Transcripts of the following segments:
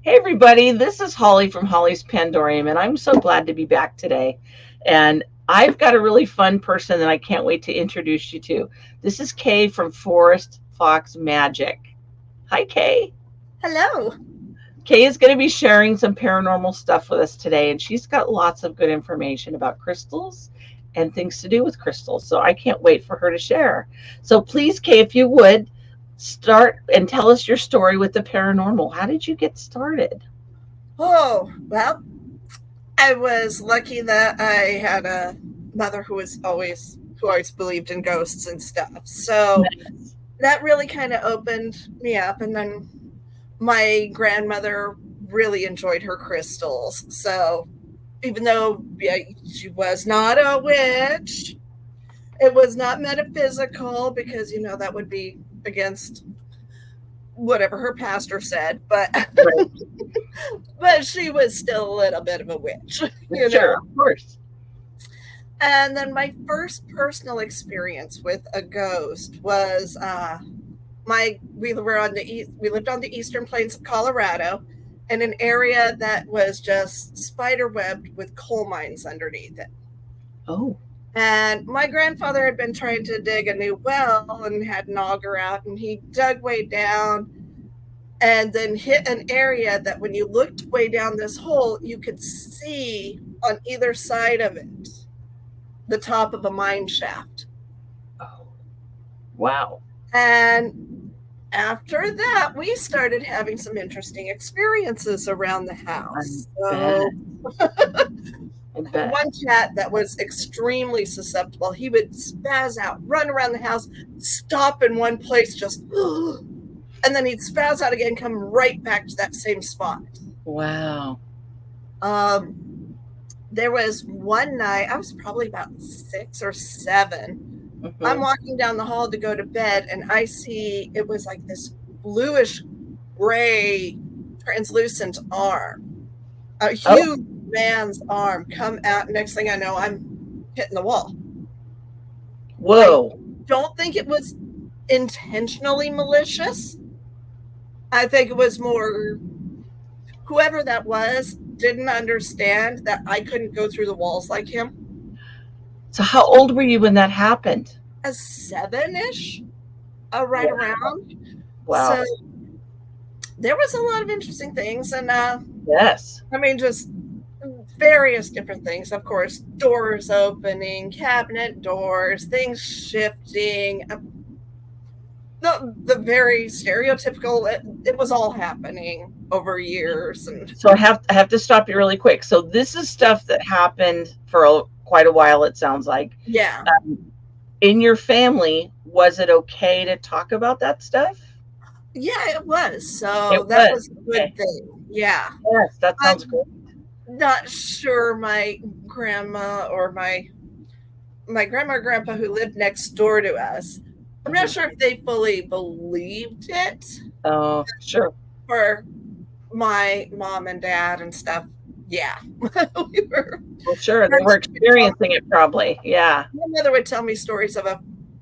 Hey everybody, this is Holly from Holly's Pandorium, and I'm so glad to be back today. And I've got a really fun person that I can't wait to introduce you to. This is Kay from Forest Fox Magic. Hi, Kay. Hello. Kay is going to be sharing some paranormal stuff with us today, and she's got lots of good information about crystals and things to do with crystals. So I can't wait for her to share. So please, Kay, if you would start and tell us your story with the paranormal. How did you get started? Oh, well, I was lucky that I had a mother who always believed in ghosts and stuff. So that really kind of opened me up. And then my grandmother really enjoyed her crystals. So even though she was not a witch, it was not metaphysical because that would be against whatever her pastor said, but Right. but she was still a little bit of a witch, you Sure, know. of course. And then my first personal experience with a ghost was my we lived on the eastern plains of Colorado in an area that was just spider webbed with coal mines underneath it. Oh, And my grandfather had been trying to dig a new well and had an auger out, and he dug way down and then hit an area that when you looked way down this hole, you could see on either side of it the top of a mine shaft. oh, wow. And after that, we started having some interesting experiences around the I house. bet. So, I bet. one cat that was extremely susceptible, he would spaz out, run around the house, stop in one place, just, and then he'd spaz out again, come right back to that same spot. Wow. Um, there was one night, I was probably about 6 or 7. I'm Hmm. walking down the hall to go to bed, and I see it was like this bluish gray translucent arm, a Oh, huge man's arm come out. Next thing I know, I'm hitting the wall. I whoa. don't think it was intentionally malicious. I think it was more whoever that was didn't understand that I couldn't go through the walls like him. So, how old were you when that happened? A 7-ish, right Wow. around. So Wow. there was a lot of interesting things, and Yes. I mean, just various different things. Of course, doors opening, cabinet doors, things shifting. The very stereotypical. It was all happening over years, and So I have to stop you really quick. So this is stuff that happened for quite a while. It sounds like yeah, in your family. Was it okay to talk about that stuff? yeah, it was. So It that was. was a good Okay. thing. Yeah, Yes, that sounds I'm great. not sure my grandma or my grandma and grandpa who lived next door to us. I'm not Hmm. sure if they fully believed it. Oh, sure. For my mom and dad and stuff, yeah, we were Well, sure. They my were mother would tell experiencing it probably. Yeah. my mother would tell me stories of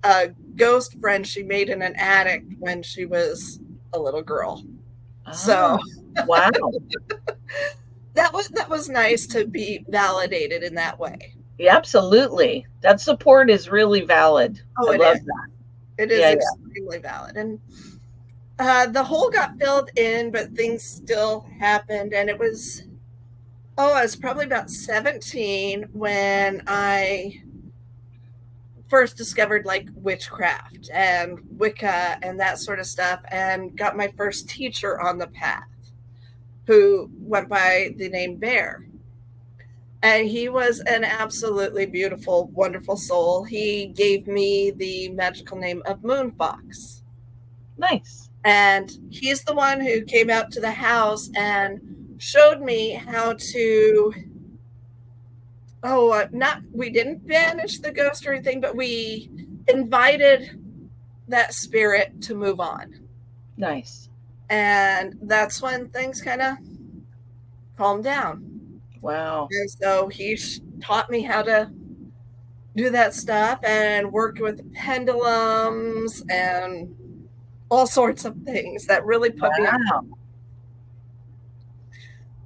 a ghost friend she made in an attic when she was a little girl. So Oh, wow. that was nice to be validated in that way. Yeah, absolutely. That support is really valid. Oh, I it love is. that. It is Yeah, yeah. extremely valid. And the hole got filled in, but things still happened. And I was probably about 17 when I first discovered like witchcraft and Wicca and that sort of stuff, and got my first teacher on the path who went by the name Bear. And he was an absolutely beautiful, wonderful soul. He gave me the magical name of Moonfox. Nice. And he's the one who came out to the house and showed me how to not we didn't banish the ghost or anything, but we invited that spirit to move on. Nice. And that's when things kind of calmed down. Wow. And so he taught me how to do that stuff and worked with pendulums and all sorts of things that really put me on. Wow.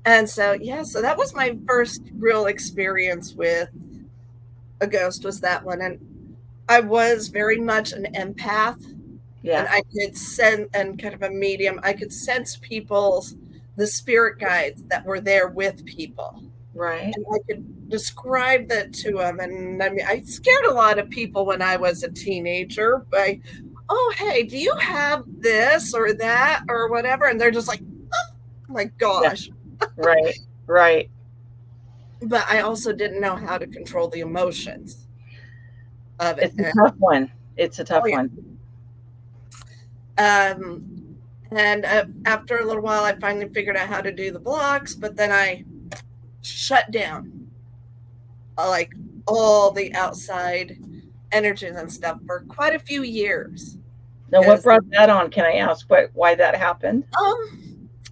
And so, yeah, so that was my first real experience with a ghost, was that one. And I was very much an empath, and Yeah. I could sense, and kind of a medium, I could sense people's, the spirit guides that were there with people. Right. And I could describe that to them. And I mean, I scared a lot of people when I was a teenager by, oh, hey, do you have this or that or whatever? And they're just like, oh my Yeah. gosh. Right. Right. But I also didn't know how to control the emotions of it. It's a tough one. It's a Oh, tough one. yeah. And after a little while, I finally figured out how to do the blocks, but then I shut down like all the outside energies and stuff for quite a few years. Now, what Because brought that on? Can I ask why that happened?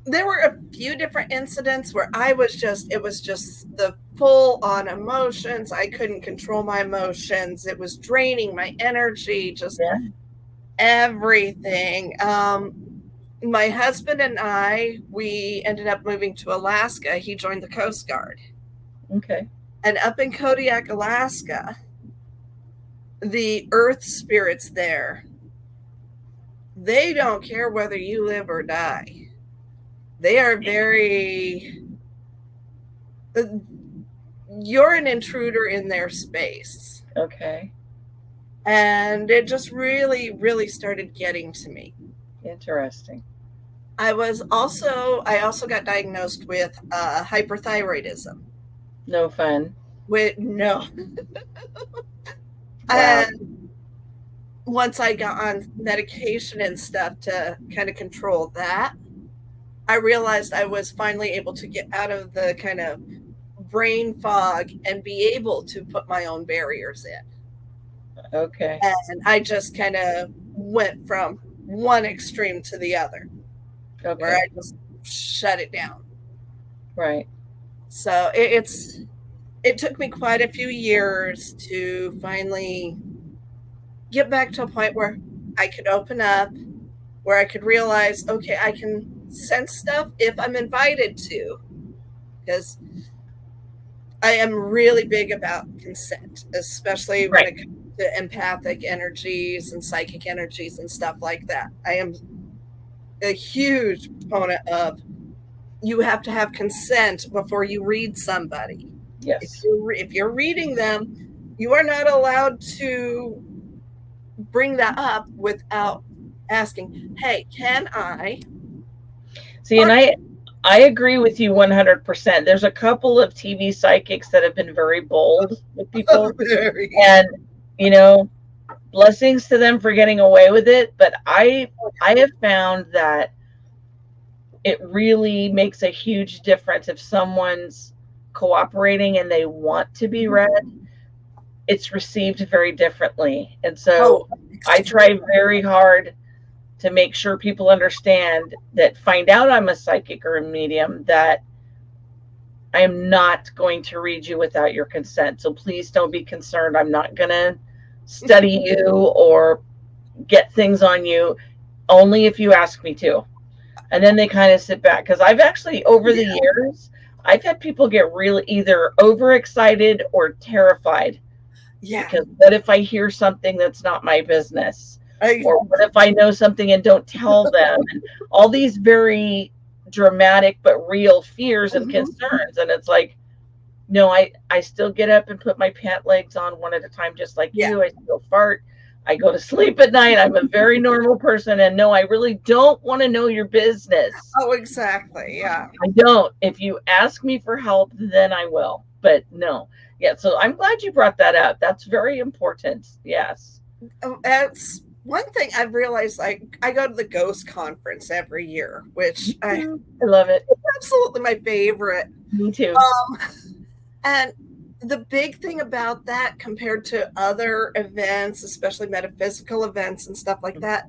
there were a few different incidents where I was just, it was just the full on emotions. I couldn't control my emotions. It was draining my energy, just Yeah. everything. My husband and I, we ended up moving to Alaska. He joined the Coast Guard. Okay. And up in Kodiak, Alaska, the earth spirits there, they don't care whether you live or die. They are very, you're an intruder in their space. Okay. And it just really, really started getting to me. Interesting. I also got diagnosed with hyperthyroidism. No fun. With no. Wow. And once I got on medication and stuff to kind of control that, I realized I was finally able to get out of the kind of brain fog and be able to put my own barriers in. Okay. And I just kind of went from one extreme to the other, where Okay. I just shut it down. Right. So it took me quite a few years to finally get back to a point where I could open up, where I could realize, okay, I can sense stuff if I'm invited to, because I am really big about consent, especially when Right. it comes to empathic energies and psychic energies and stuff like that. I am a huge proponent of, you have to have consent before you read somebody. Yes. If you're reading them, you are not allowed to bring that up without asking, hey, can I See, and talk to I agree with you 100%. There's a couple of TV psychics that have been very bold with people, you? and you know, blessings to them for getting away with it, but I have found that it really makes a huge difference if someone's cooperating and they want to be read. It's received very differently. And Oh, so I try very hard to make sure people understand that, find out I'm a psychic or a medium, that I am not going to read you without your consent. So please don't be concerned. I'm not going to study you or get things on you, only if you ask me to. And then they kind of sit back, because I've actually, over the yeah, years, I've had people get really either overexcited or terrified, yeah. because what if I hear something that's not my business? I, Or what if I know something and don't tell them? And all these very dramatic but real fears and concerns. And it's like, no, I still get up and put my pant legs on one at a time, just like yeah. you. I still fart. I go to sleep at night. I'm a very normal person. And no, I really don't want to know your business. Oh, exactly. Yeah. I don't. If you ask me for help, then I will. But no. Yeah. So I'm glad you brought that up. That's very important. Yes. That's one thing I've realized. Like, I go to the Ghost Conference every year, which I love it. absolutely my favorite. Me too. And the big thing about that compared to other events, especially metaphysical events and stuff like that,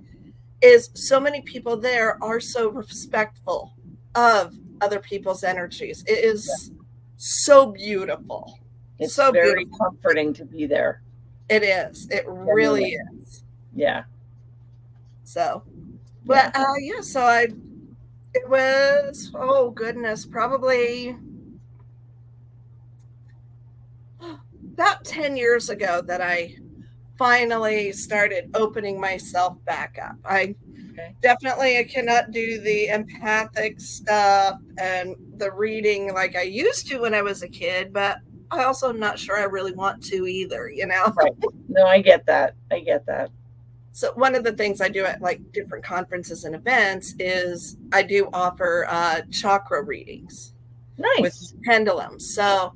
is so many people there are so respectful of other people's energies. It is so beautiful. It's So very beautiful. comforting to be there. It is. It really is. Yeah. So, Yeah. but yeah, so I It was, oh goodness, probably about 10 years ago that I finally started opening myself back up. Okay. I cannot do the empathic stuff and the reading like I used to when I was a kid, but I also am not sure I really want to either. Right. No, I get that. I get that. So one of the things I do at like different conferences and events is I do offer chakra readings with Nice. pendulums. So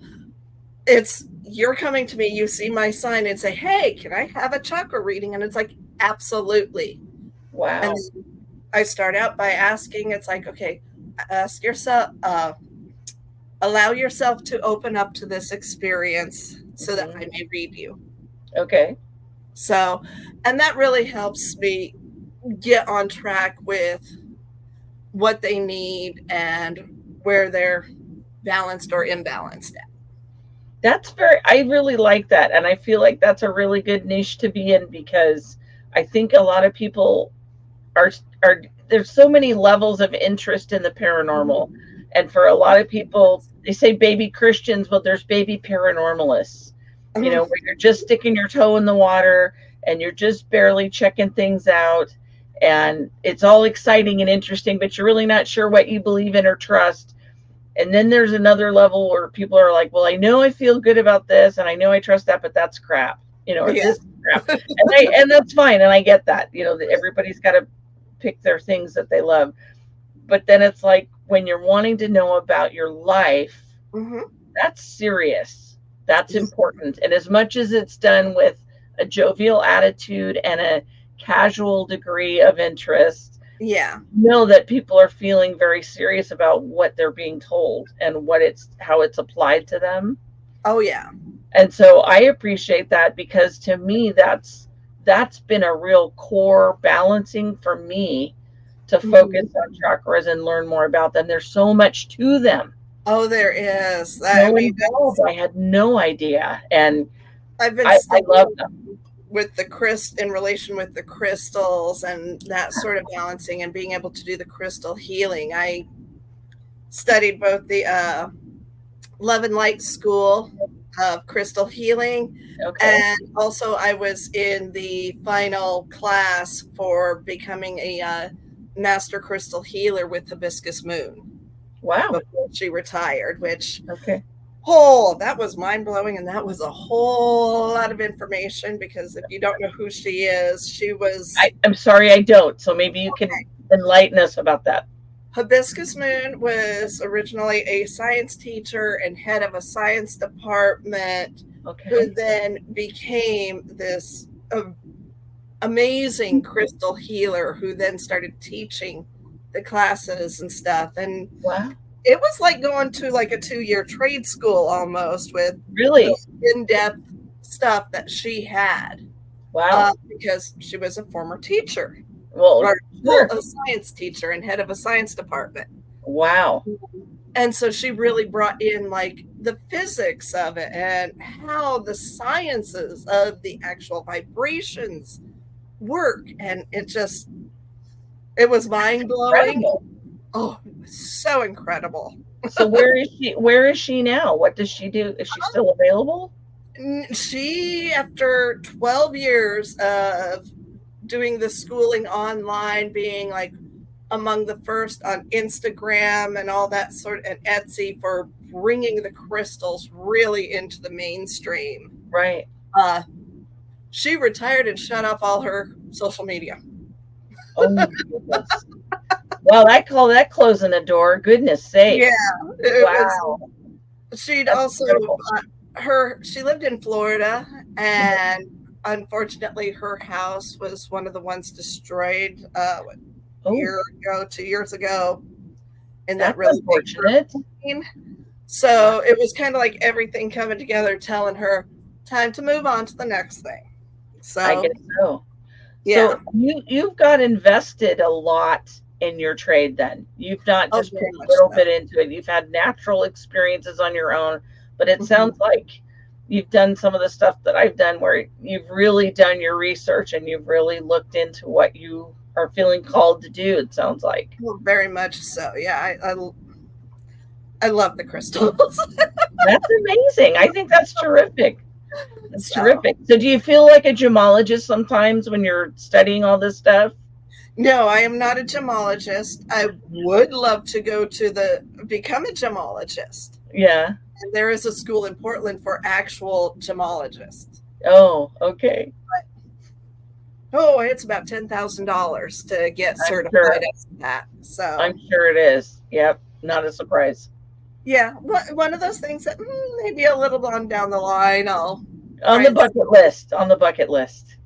it's you're coming to me, you see my sign and say, "Hey, can I have a chakra reading?" And it's like, "Absolutely." And Wow. I start out by asking, it's like, okay, ask yourself, allow yourself to open up to this experience so that I Hmm. may read you. Okay. So, and that really helps me get on track with what they need and where they're balanced or imbalanced at. That's very, I really like that. And I feel like that's a really good niche to be in because I think a lot of people are, are, there's so many levels of interest in the paranormal. And for a lot of people, they say baby Christians, but there's baby paranormalists, Mhm. where you're just sticking your toe in the water and you're just barely checking things out. And it's all exciting and interesting, but you're really not sure what you believe in or trust. And then there's another level where people are like, well, I know I feel good about this and I know I trust that, but that's crap, or Yeah. this is crap. And that's fine. And I get that, that everybody's got to pick their things that they love. But then it's like when you're wanting to know about your life, Hmm. that's serious. That's important. And as much as it's done with a jovial attitude and a casual degree of interest, Yeah. know that people are feeling very serious about what they're being told and how it's applied to them. Oh, yeah. And so I appreciate that because to me that's been a real core balancing for me to focus Hmm. on chakras and learn more about them. There's so much to them. Oh, there is. I So mean, involved. I had no idea. And I've been I love studying them. with the in relation with the crystals and that sort of balancing and being able to do the crystal healing. I studied both the Love and Light School of Crystal Healing, Okay. and also I was in the final class for becoming a master crystal healer with Hibiscus Moon Wow. before she retired, which Okay. that was mind blowing, and that was a whole lot of information because if you don't know who she is, she was I'm sorry I don't. So maybe you can enlighten us about that. Hibiscus Moon was originally a science teacher and head of a science department who Okay. then became this amazing crystal healer who then started teaching the classes and stuff. And Wow. it was like going to like a 2-year trade school almost with the Really? in-depth stuff that she had Wow. because she was a former teacher Well, or sure. a science teacher and head of a science department. Wow. And so she really brought in like the physics of it and how the sciences of the actual vibrations work. And it was mind blowing. Incredible. Oh, it was so incredible. So where is she now? What does she do? Is she still available? She, after 12 years of doing the schooling online, being like among the first on Instagram and all that sort, and Etsy for bringing the crystals really into the mainstream. Right. Uh, she retired and shut off all her social media. Oh my goodness. Well, I call that closing a door. Goodness Yeah, sakes. it was. Wow. She'd That's also incredible. she lived in Florida, and unfortunately, her house was one of the ones destroyed a Oh, year ago, 2 years ago, in that that's really big unfortunate. hurricane. Wow. So it was kind of like everything coming together, telling her time to move on to the next thing. I So guess so. yeah, So you've got invested a lot in your trade then. You've not oh, just put very a much little so. bit into it. You've had natural experiences on your own, but it Mhm. sounds like you've done some of the stuff that I've done where you've really done your research and you've really looked into what you are feeling called to do, it sounds like. Well, very much so. Yeah, I love the crystals. That's amazing. I think that's terrific. That's So, terrific. So do you feel like a gemologist sometimes when you're studying all this stuff? no, I am not a gemologist. I would love to go to become a gemologist. Yeah. And there is a school in Portland for actual gemologists. Oh, okay. Oh, it's about $10,000 to get I'm sure. certified as that. I'm So, sure it is. Yep. Not a surprise. yeah, one of those things that maybe a little on down the line, I'll On try the and. bucket list. On the bucket list.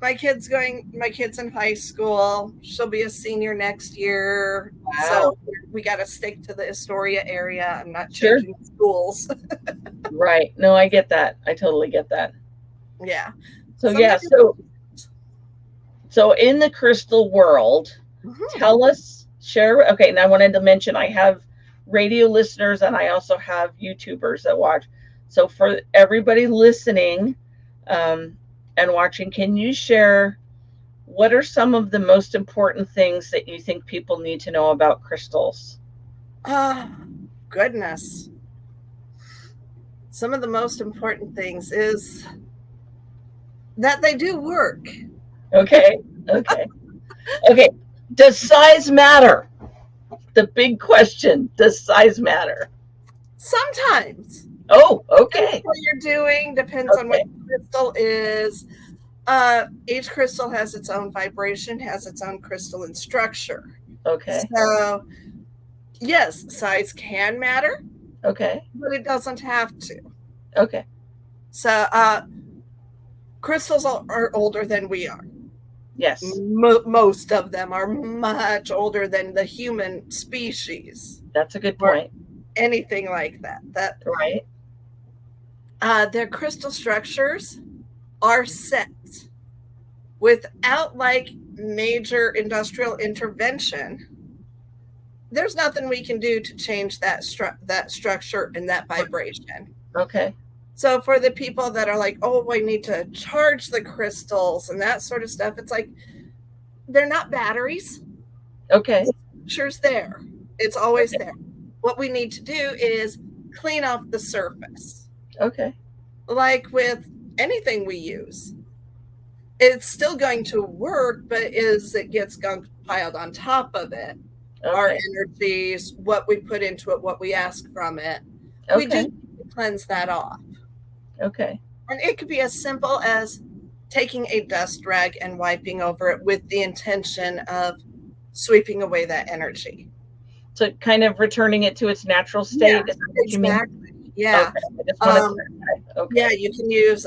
My kid's in high school. She'll be a senior next year. Wow. So we got to stick to the Astoria area. I'm not Sure. changing schools. Right. No, I get that. I totally get that. Yeah. So yeah, Somebody. so in the crystal world, Mhm. tell us, share. Okay, and I wanted to mention I have radio listeners and I also have YouTubers that watch. So for everybody listening and watching, can you share what are some of the most important things that you think people need to know about crystals? Oh, goodness. Some of the most important things is that they do work. Okay, okay, okay. Does size matter? The big question: does size matter? Sometimes. Oh, Depends okay, what you're doing, depends on what okay, the crystal is. Each crystal has its own vibration, has its own crystalline structure. okay, So, yes, size can matter, okay, but it doesn't have to. okay. So, crystals are older than we are. Yes, Most of them are much older than the human species that's a good or point. anything like that. Right. Their crystal structures are set without like major industrial intervention. There's nothing we can do to change that structure and that vibration. Okay. So for the people that are like, oh, I need to charge the crystals and that sort of stuff, it's like they're not batteries. Okay. The structure's there. It's always Okay. there. What we need to do is clean off the surface. Okay. Like with anything we use, it's still going to work, but as it gets gunk piled on top of it, our Okay. energies, what we put into it, what we ask from it, we do Okay. cleanse that off. Okay. And it could be as simple as taking a dust rag and wiping over it with the intention of sweeping away that energy. So kind of returning it to its natural Yeah, state. Is that what you mean? exactly. Yeah. Okay. I just want to Um, clarify. yeah, Okay. you can use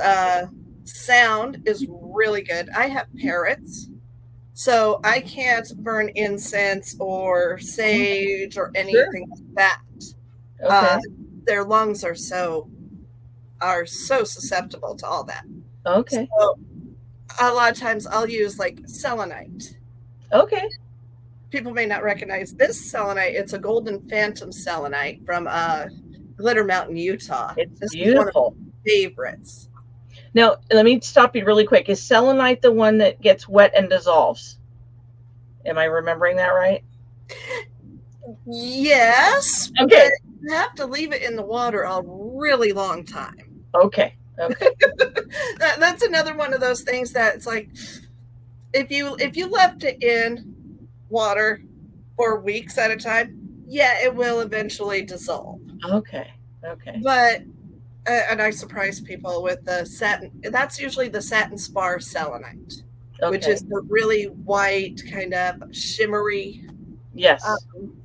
sound is really good. I have parrots. So I can't burn incense or sage or Sure. anything like that. Uh, Okay. their lungs are so susceptible to all that. Okay. So a lot of times I'll use like selenite. Okay. People may not recognize this selenite. It's a golden phantom selenite from Glitter Mountain, Utah. It's This is one of beautiful. my favorites. Now, let me stop you really quick. Is selenite the one that gets wet and dissolves? Am I remembering that right? Yes, Okay. but you have to leave it in the water a really long time. Okay. Okay. That's another one of those things that it's like if you left it in water for weeks at a time, yeah, it will eventually dissolve. Okay. Okay. But and I surprise people with the satin. That's usually the satin spar selenite, which Okay. is the really white, kind of shimmery. Yes. Um,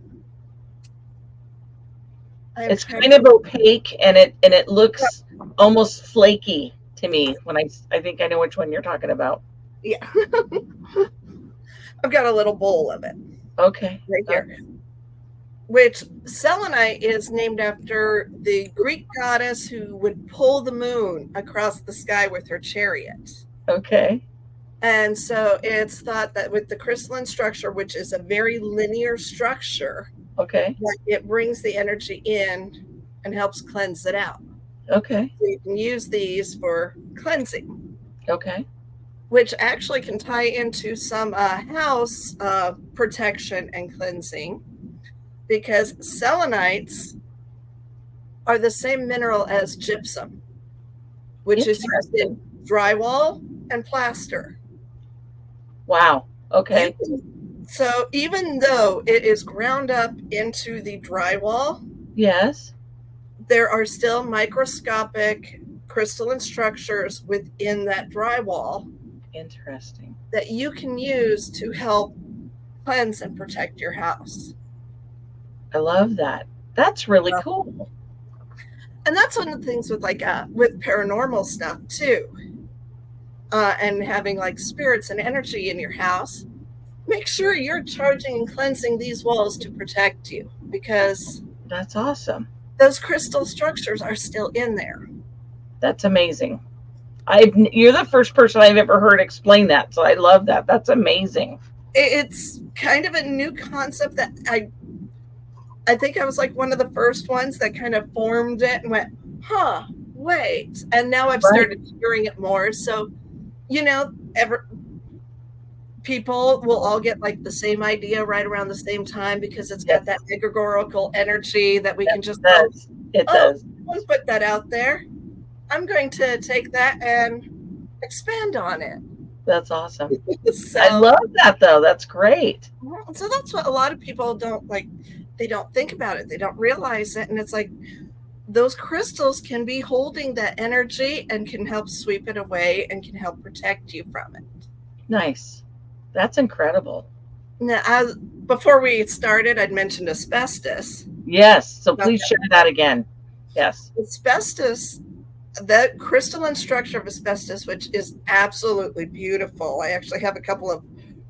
It's kind of opaque and it looks almost flaky to me when I think I know which one you're talking about. Yeah, I've got a little bowl of it Okay. right here. Which selenite is named after the Greek goddess who would pull the moon across the sky with her chariot. Okay. And so it's thought that with the crystalline structure, which is a very linear structure, Okay. that it brings the energy in and helps cleanse it out. Okay. So you can use these for cleansing. Okay. which actually can tie into some house protection and cleansing, because selenites are the same mineral as gypsum, which is used in Interesting. drywall and plaster. Wow. You Okay. can, so even though it is ground up into the drywall, Yes. there are still microscopic crystalline structures within that drywall Interesting. that you can use to help cleanse and protect your house. I love that. That's really cool. And that's one of the things with with paranormal stuff too, and having like spirits and energy in your house. Make sure you're charging and cleansing these walls to protect you, because That's awesome. those crystal structures are still in there. That's amazing. You're the first person I've ever heard explain that, so I love that. That's amazing. It's kind of a new concept that I think I was like one of the first ones that kind of formed it and went, huh, wait. And now I've Right. started hearing it more. So, you know, people will all get like the same idea right around the same time, because it's got that Yes. egregorical energy that we Yes, can just it go, does. It oh, does. someone put that out there. I'm going to take that and expand on it. That's awesome. I So, love that though. That's great. so that's what a lot of people don't like. They don't think about it. They don't realize it. And it's like, those crystals can be holding that energy and can help sweep it away and can help protect you from it. Nice. That's incredible. Now, before we started, I'd mentioned asbestos. Yes. So please Okay. share that again. Yes. Asbestos, that crystalline structure of asbestos, which is absolutely beautiful. I actually have a couple of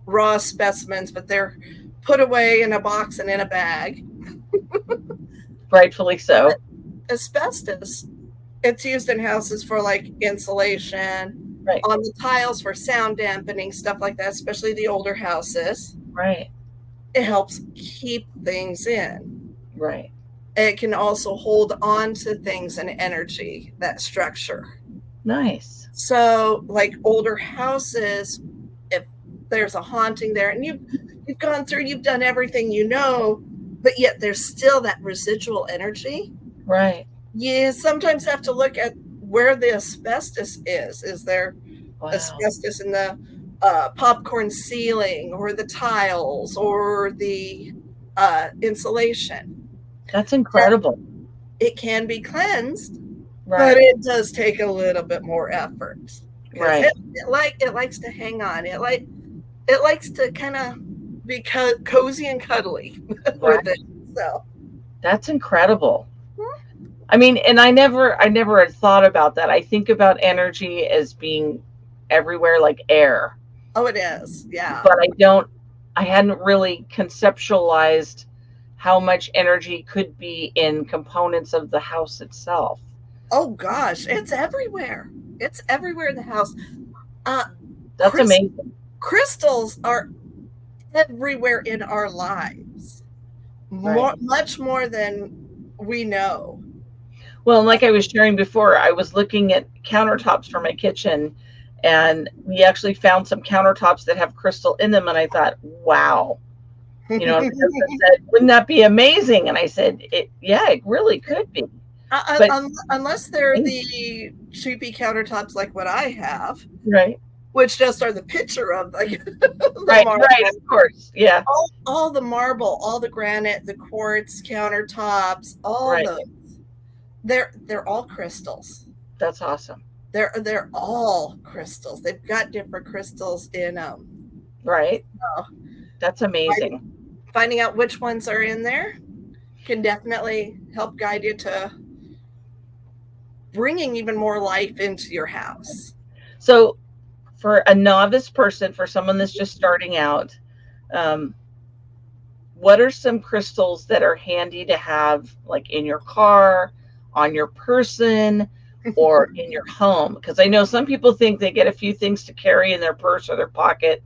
raw specimens, but they're put away in a box and in a bag. Rightfully so. Asbestos, it's used in houses for like insulation, Right. on the tiles for sound dampening, stuff like that, especially the older houses. Right. It helps keep things in. Right. It can also hold on to things and energy, that structure. Nice. So, like older houses, if there's a haunting there and you've gone through, you've done everything you know, but yet there's still that residual energy, Right. you sometimes have to look at where the asbestos is. Is there Wow. asbestos in the popcorn ceiling or the tiles or the insulation? That's incredible. It can be cleansed, but Right. it does take a little bit more effort, because Right. it likes to hang on. It likes to kind of be cozy and cuddly Right. with it. So, That's incredible. I mean, and I never had thought about that. I think about energy as being everywhere like air, oh, it is, yeah. but I hadn't really conceptualized how much energy could be in components of the house itself. Oh gosh, it's everywhere. It's everywhere in the house. Uh, That's amazing. crystals are everywhere in our lives, Right. much more than we know. Well, and like I was sharing before, I was looking at countertops for my kitchen, and we actually found some countertops that have crystal in them. And I thought, wow, and my husband said, wouldn't that be amazing? And I said, yeah, it really could be. But Unless they're the cheapy countertops like what I have, right, which just are the picture of like the right, marble. right, of course, yeah, All the marble, all the granite, the quartz countertops, all right. the they're all crystals. That's awesome. They're all crystals. They've got different crystals in Right. so That's amazing. finding out which ones are in there can definitely help guide you to bringing even more life into your house. So, for a novice person, for someone that's just starting out, um, what are some crystals that are handy to have, like in your car, on your person, or in your home? Because I know some people think they get a few things to carry in their purse or their pocket,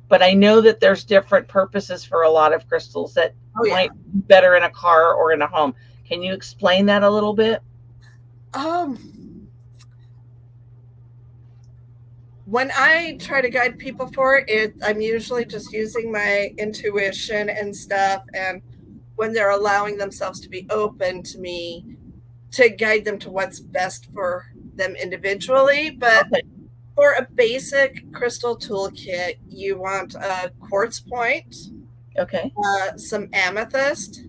but I know that there's different purposes for a lot of crystals that Oh yeah. might be better in a car or in a home. Can you explain that a little bit? Um when I try to guide people for it, I'm usually just using my intuition and stuff. And when they're allowing themselves to be open to me, to guide them to what's best for them individually. But Okay. for a basic crystal toolkit, you want a quartz point, Okay. some amethyst,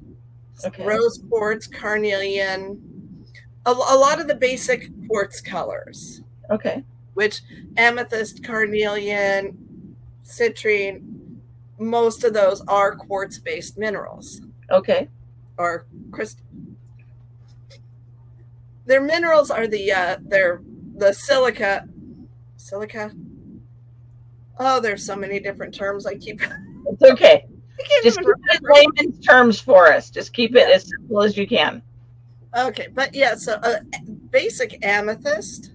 Okay. rose quartz, carnelian, a lot of the basic quartz colors, Okay. which amethyst, carnelian, citrine, most of those are quartz based minerals Okay. or crystal. Their minerals are the silica. Oh, there's so many different terms. I keep It's okay. I can't Just even keep it remember. in layman's terms for us. Just keep it Yeah. as simple as you can. Okay, but yeah, so basic amethyst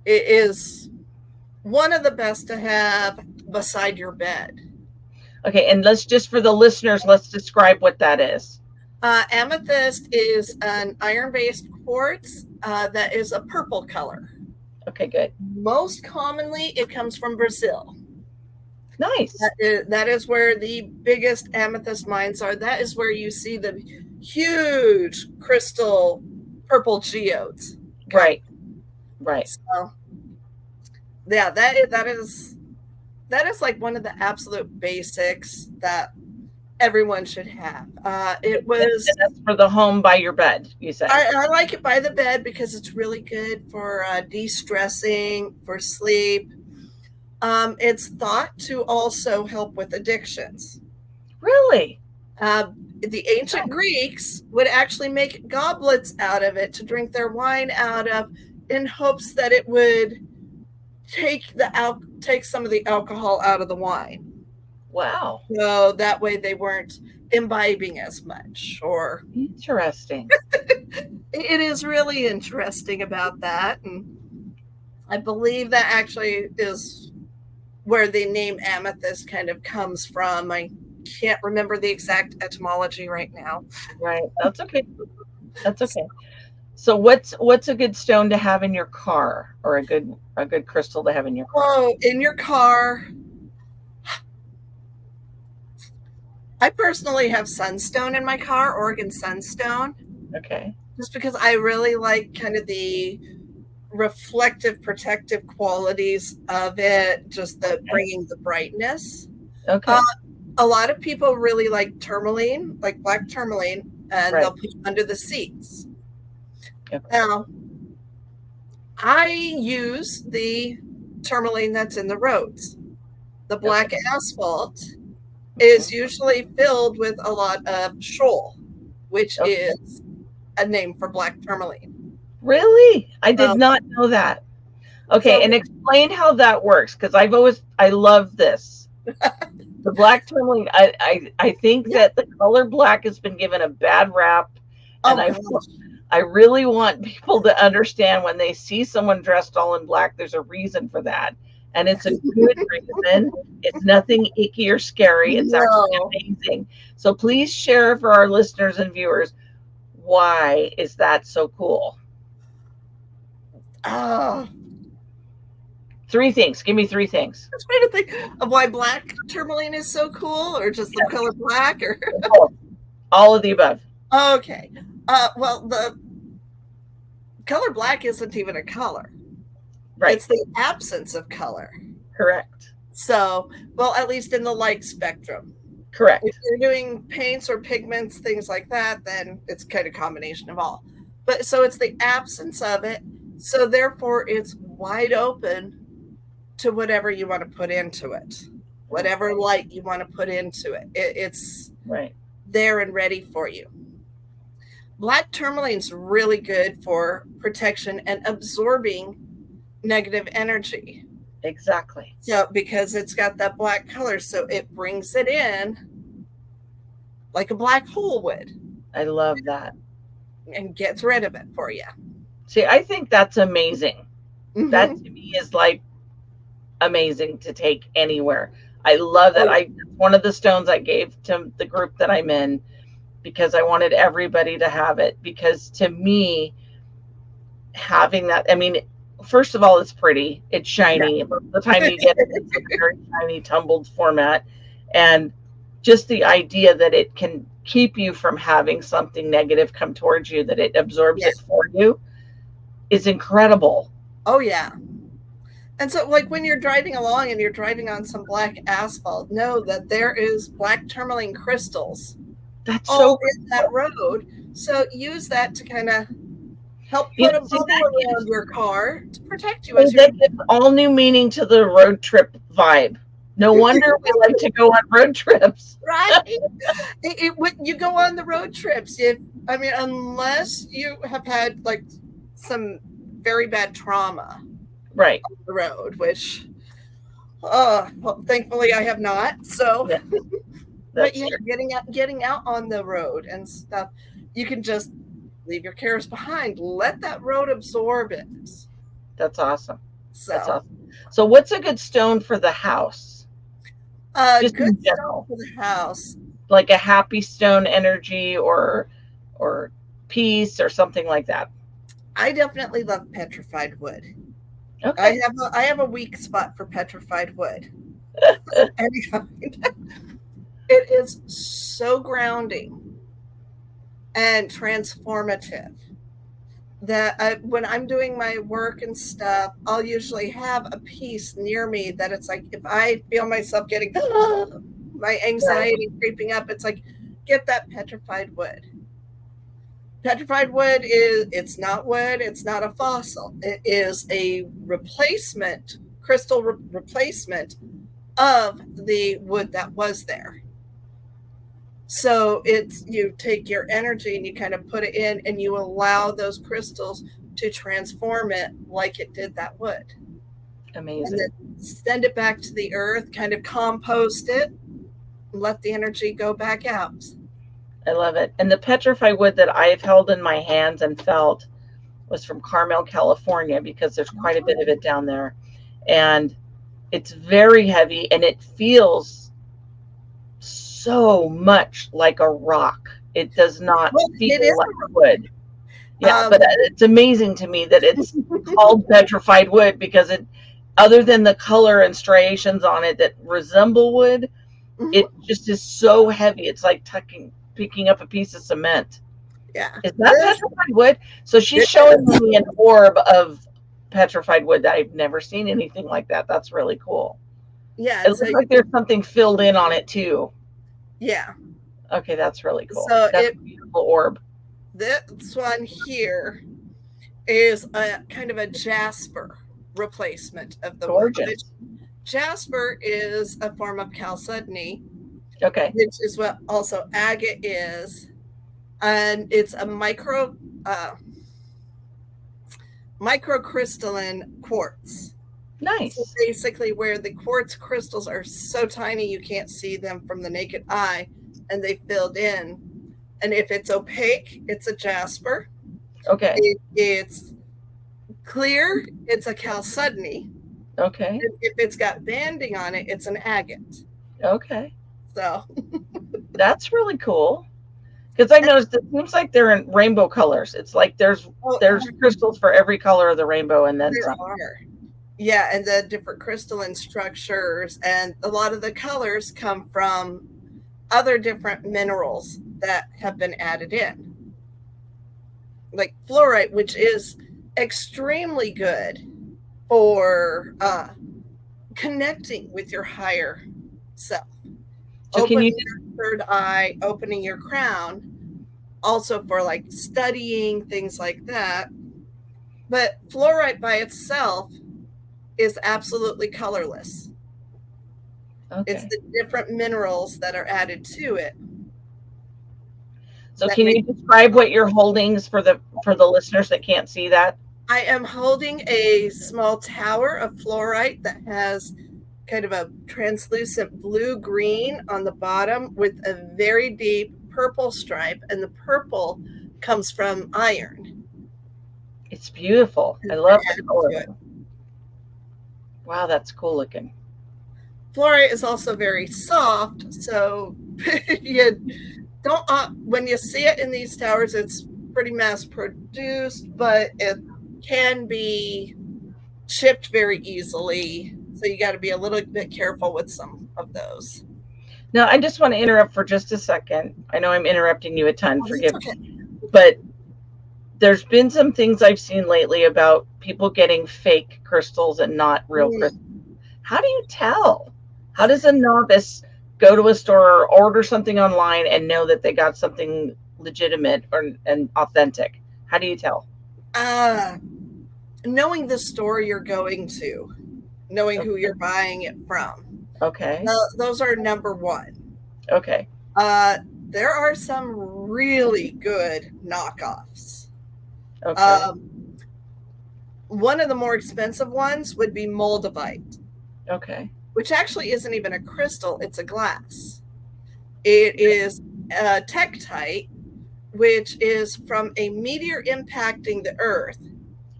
is one of the best to have beside your bed. Okay, and let's just for the listeners, let's describe what that is. Amethyst is an iron based quartz that is a purple color. Okay, good. Most commonly, it comes from Brazil. Nice. That is where the biggest amethyst mines are. That is where you see the huge crystal purple geodes. Right. Right. So, yeah, that is like one of the absolute basics that everyone should have. It was And that's for the home by your bed, you said. I like it by the bed because it's really good for de-stressing, for sleep. It's thought to also help with addictions. Really? The ancient Greeks would actually make goblets out of it to drink their wine out of, in hopes that it would take some of the alcohol out of the wine. Wow. So that way they weren't imbibing as much. Or Interesting. it is really interesting about that, and I believe that actually is where the name amethyst kind of comes from. I can't remember the exact etymology right now. Right. That's okay. That's okay. So what's a good stone to have in your car or a good crystal to have in your car? So in your car, I personally have sunstone in my car, Oregon sunstone, Okay. just because I really like kind of the reflective protective qualities of it, just the Okay. bringing the brightness. uh, Okay. a lot of people really like tourmaline, like black tourmaline, and they'll Right. put it under the seats. Okay. Now I use the tourmaline that's in the roads. The black Okay. asphalt is Hmm. usually filled with a lot of shoal, which Okay. is a name for black tourmaline. Really? I did So, not know that. Okay, so and explain how that works because I love this. The black tourmaline. I think yeah. that the color black has been given a bad rap, and Oh gosh. I really want people to understand when they see someone dressed all in black, there's a reason for that. And it's a good reason. It's nothing icky or scary. It's actually No. amazing. So please share for our listeners and viewers why is that so cool? Oh, Three things. Give me three things. I'm trying to think of why black tourmaline is so cool, or just the color black, or All of the above. okay. Well, the color black isn't even a color. Right. It's the absence of color. Correct. So, well, at least in the light spectrum. If Correct. you're doing paints or pigments, things like that, then it's kind of a combination of all. But so it's the absence of it. So therefore, it's wide open to whatever you want to put into it, whatever light you want to put into it. It's Right. there and ready for you. Black tourmaline's really good for protection and absorbing negative energy. Exactly. So because it's got that black color, so it brings it in like a black hole would I love that. and gets rid of it for you. See, I think that's amazing. That Mm-hmm. to me is like amazing to take anywhere. I love Oh that. yeah. I one of the stones I gave to the group that I'm in because I wanted everybody to have it because to me having that, I mean, first of all, it's pretty. It's Yeah. shiny. Most of the time you get it, it's a very shiny, tumbled format. And just the idea that it can keep you from having something negative come towards you, that it absorbs Yeah. it for you, is incredible. Oh, yeah. And so, like, when you're driving along and you're driving on some black asphalt, know that there is black tourmaline crystals That's all so in that cool. road. So use that to kind of help You put know, a see, bubble that around gives, your car to protect you oh, as you're that gives all new meaning to the road trip vibe. No wonder we like to go on road trips. right. When you go on the road trips, I mean, unless you have had like some very bad trauma Right. on the road, which, well, thankfully I have not. So, Yeah, but that's yeah, true. getting out on the road and stuff, you can just leave your cares behind. Let that road absorb it. That's awesome. That's So, awesome. So, what's a good stone for the house? Just good in stuff general, for the house. like a happy stone energy, or peace, or something like that. I definitely love petrified wood. Okay. I have a weak spot for petrified wood. Any kind. It is so grounding and transformative that when I'm doing my work and stuff, I'll usually have a piece near me that it's like if I feel myself getting my Right. anxiety creeping up, it's like get that petrified wood. Petrified wood is it's not wood, it's not a fossil. It is a replacement, crystal replacement of the wood that was there. So it's you take your energy and you kind of put it in and you allow those crystals to transform it like it did that wood. And Amazing. then send it back to the earth, kind of compost it, and let the energy go back out. I love it. And the petrified wood that I've held in my hands and felt was from Carmel, California, because there's quite a bit of it down there. And it's very heavy and it feels so much like a rock. It does not Well, it feel is. like wood. Yeah, Um, but it's amazing to me that it's called petrified wood because it, other than the color and striations on it that resemble wood, it mhm, just is so heavy. It's like picking up a piece of cement. yeah. Is that petrified wood? So she's It showing is. me an orb of petrified wood that I've never seen anything like that. That's really cool. Yeah. It So looks like there's something filled in on it too. yeah. Okay, that's really cool. So That's a beautiful orb. this one here is a kind of a jasper replacement of the wood. Which Gorgeous. jasper is a form of chalcedony, Okay. which is what also agate is, and it's a uh, microcrystalline quartz. So Nice. basically, where the quartz crystals are so tiny you can't see them from the naked eye, and they filled in. And if it's opaque, it's a jasper. Okay. It's clear, it's a chalcedony. Okay. If it's got banding on it, it's an agate. Okay. So, That's really cool. Because I noticed it seems like they're in rainbow colors. It's like oh, there's crystals for every color of the rainbow and then there some. are. Yeah, and the different crystalline structures, and a lot of the colors come from other different minerals that have been added in, like fluorite, which is extremely good for connecting with your higher self, So can opening you your third eye, opening your crown, also for like studying, things like that. But fluorite by itself is absolutely colorless. It's okay. the different minerals that are added to it So that can make you describe what your holdings for the listeners that can't see that? I am holding a small tower of fluorite that has kind of a translucent blue green on the bottom with a very deep purple stripe, and the purple comes from iron. It's beautiful. I Has been love the added to it. color. Wow, that's cool looking. Fluorite is also very soft, so you don't when you see it in these towers, it's pretty mass produced, but it can be. chipped very easily. So you got to be a little bit careful with some of those. Now, I just want to interrupt for just a second. I know I'm interrupting you a ton. Oh, that's Forgive okay. me. But there's been some things I've seen lately about people getting fake crystals and not real crystals. How do you tell? How does a novice go to a store or order something online and know that they got something legitimate or and authentic? How do you tell? Uh, Knowing the store you're going to, knowing who Okay. you're buying it from. Okay. Those are number one. Okay. Uh, there are some really good knockoffs. Okay. Um, one of the more expensive ones would be moldavite, Okay. which actually isn't even a crystal, it's a glass. It is tektite, which is from a meteor impacting the earth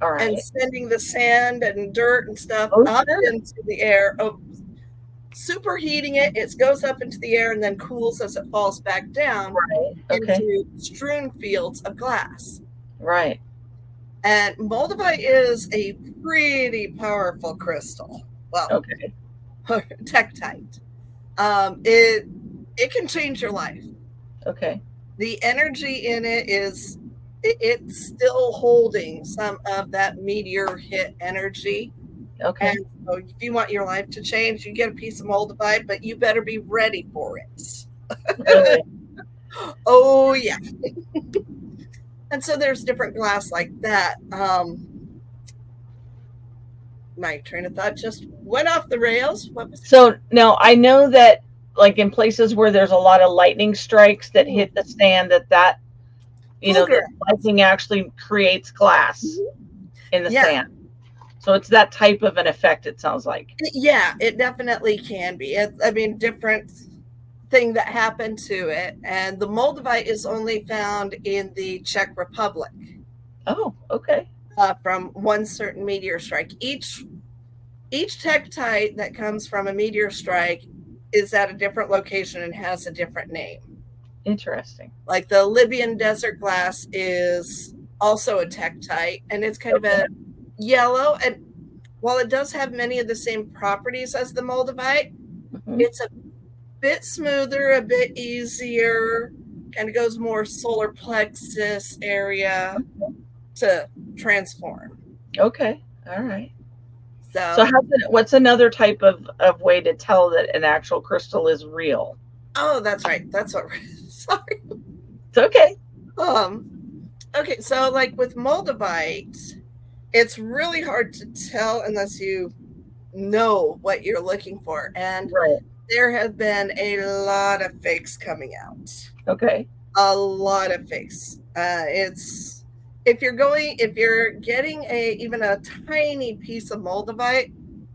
All and right. sending the sand and dirt and stuff Oh, up sure. into the air, superheating it. It goes up into the air and then cools as it falls back down Right. Okay. into strewn fields of glass. Right. And moldavite is a pretty powerful crystal. Well, Okay. tektite. It can change your life. Okay. The energy in it is it's still holding some of that meteor hit energy. And Okay. so if you want your life to change, you get a piece of moldavite, but you better be ready for it. Really. Oh yeah. And so there's different glass like that. My train of thought just went off the rails. What was So now I know that, like in places where there's a lot of lightning strikes that hit the stand, that full the grass? lightning actually creates glass in the Yeah, sand. So it's that type of an effect. It sounds like. yeah, it definitely can be. I mean, different thing that happened to it, and the moldavite is only found in the Czech Republic Oh, okay. from one certain meteor strike. Each tektite that comes from a meteor strike is at a different location and has a different name. Interesting. Like the Libyan desert glass is also a tektite, and it's kind of Okay. a yellow. And while it does have many of the same properties as the moldavite, Mhm. it's a bit smoother, a bit easier, kind of goes more solar plexus area to transform. Okay. All right. So So, what's another type of way to tell that an actual crystal is real? oh, that's right. That's what. Sorry. It's okay. Um. Okay, so like with moldavite, it's really hard to tell unless you know what you're looking for, and Right. there have been a lot of fakes coming out. Okay. A lot of fakes. It's if you're getting even a tiny piece of moldavite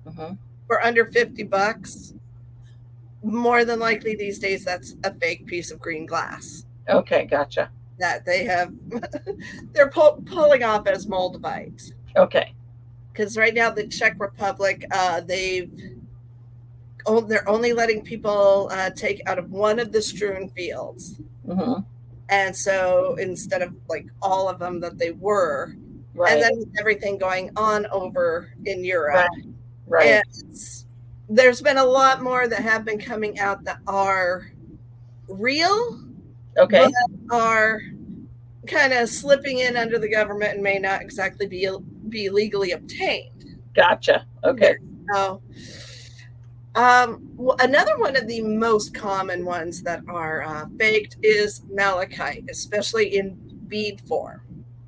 Hmm. for under $50, more than likely these days that's a fake piece of green glass Okay. Gotcha. that they have they're pulling off as moldavite. Okay. Because right now the Czech Republic, they're only letting people take out of one of the strewn fields. Hmm. And so instead of like all of them that they were, and Right. then with everything going on over in Europe, Right. Right. and there's been a lot more that have been coming out that are real, but Okay. are kind of slipping in under the government and may not exactly be legally obtained. Gotcha. Okay. So, another one of the most common ones that are faked is malachite, especially in bead form.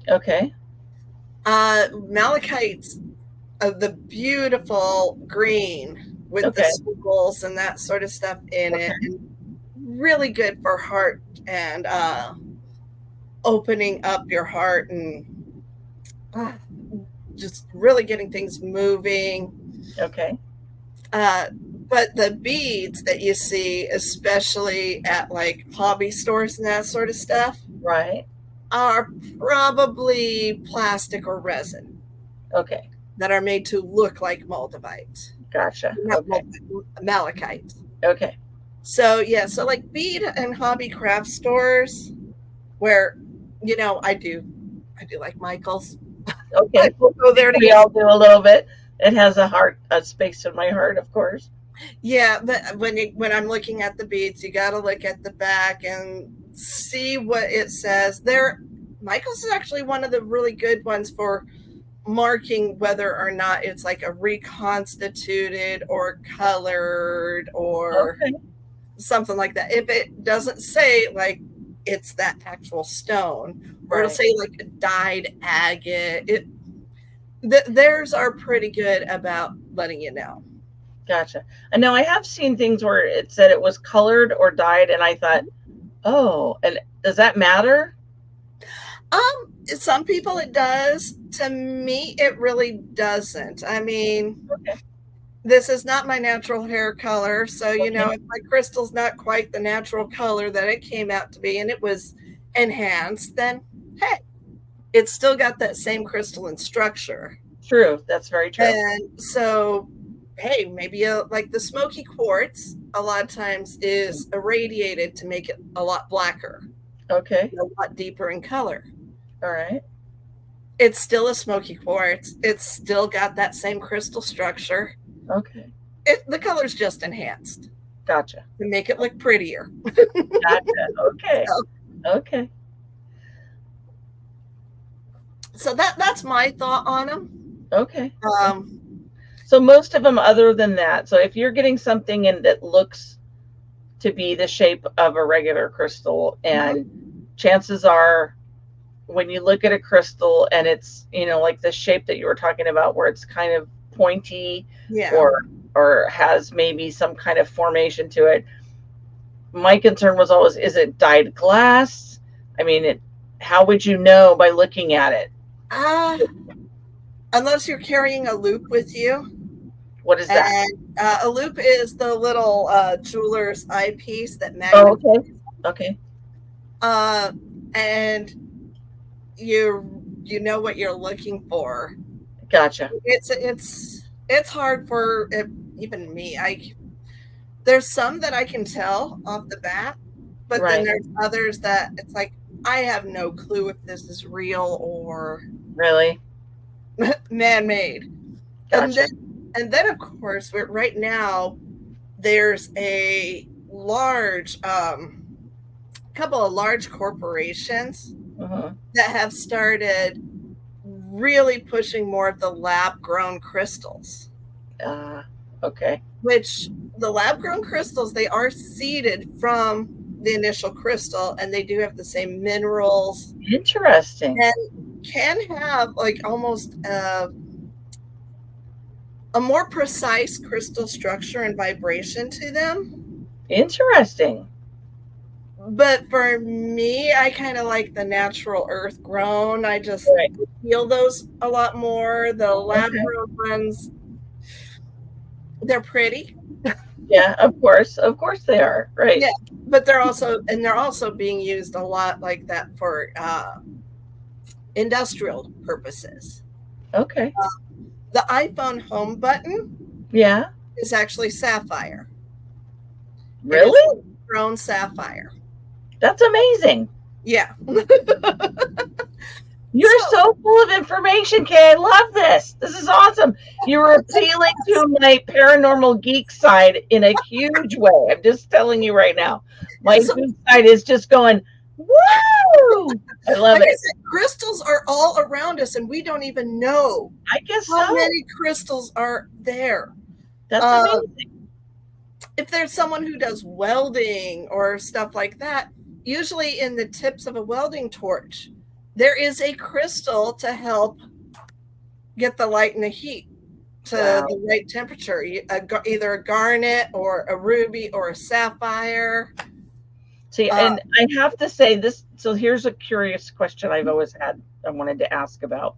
Okay. Malachite's the beautiful green with the Okay. squiggles and that sort of stuff in Okay. it, and really good for heart and opening up your heart and uh, just really getting things moving. Okay. Uh, but the beads that you see, especially at like hobby stores and that sort of stuff, Right. are probably plastic or resin Okay. that are made to look like moldavite, Gotcha. not Okay. malachite. Okay. So yeah, so like bead and hobby craft stores where I do like Michael's. I Okay. will go there to We get all do a little bit. It has a space in my heart, of course. Yeah, but when I'm looking at the beads, you got to look at the back and see what it says. Michael's is actually one of the really good ones for marking whether or not it's like a reconstituted or colored or Okay, something like that. If it doesn't say like it's that actual stone, or it'll right. say like a dyed agate, theirs are pretty good about letting you know. Gotcha. And now I have seen things where it said it was colored or dyed, and I thought, oh, and does that matter? Some people it does. To me, it really doesn't. I mean, Okay. this is not my natural hair color, so Okay. if my crystal's not quite the natural color that it came out to be, and it was enhanced, then hey, it's still got that same crystalline structure. True. That's very true. And so, hey, maybe like the smoky quartz, a lot of times is irradiated to make it a lot blacker, Okay. a lot deeper in color. All right. It's still a smoky quartz. It's still got that same crystal structure. Okay. The color's just enhanced Gotcha. to make it look prettier. Gotcha. Okay. So, Okay. so that's my thought on them. Okay. Um, So most of them, other than that, so if you're getting something in that looks to be the shape of a regular crystal, and chances are when you look at a crystal and it's, like the shape that you were talking about where it's kind of pointy, yeah. or has maybe some kind of formation to it, my concern was always, is it dyed glass? I mean, how would you know by looking at it? Uh, unless you're carrying a loop with you. What is that? And a loop is the little jeweler's eyepiece that Oh, magnet. okay. Okay. And you know what you're looking for. Gotcha. It's hard for even me. There's some that I can tell off the bat, but then Right. there's others that it's like I have no clue if this is real or Really? man-made. Gotcha. And then of course, right now there's a large couple of large corporations Uh-huh. that have started really pushing more of the lab grown crystals. Okay. Which the lab grown crystals, they are seeded from the initial crystal, and they do have the same minerals Interesting. and can have like almost a more precise crystal structure and vibration to them. Interesting. But for me, I kind of like the natural earth grown. I just Right. feel those a lot more. The lab Okay. grown ones, they're pretty. Yeah, of course. Of course they are. Right. Yeah, but they're also being used a lot like that for industrial purposes. Okay. The iPhone home button Yeah. is actually sapphire. It is Really? grown sapphire. That's amazing. Yeah. You're So- so full of information, Kay. I love this. This is awesome. You're appealing to my paranormal geek side in a huge way. I'm just telling you right now. My geek side is just going, woo! I love Like I it. said, crystals are all around us, and we don't even know I guess how so. many crystals are there. That's amazing. If there's someone who does welding or stuff like that, usually in the tips of a welding torch, there is a crystal to help get the light and the heat to Wow. the right temperature, either a garnet or a ruby or a sapphire. See, and I have to say this. So here's a curious question I've always had. I wanted to ask about.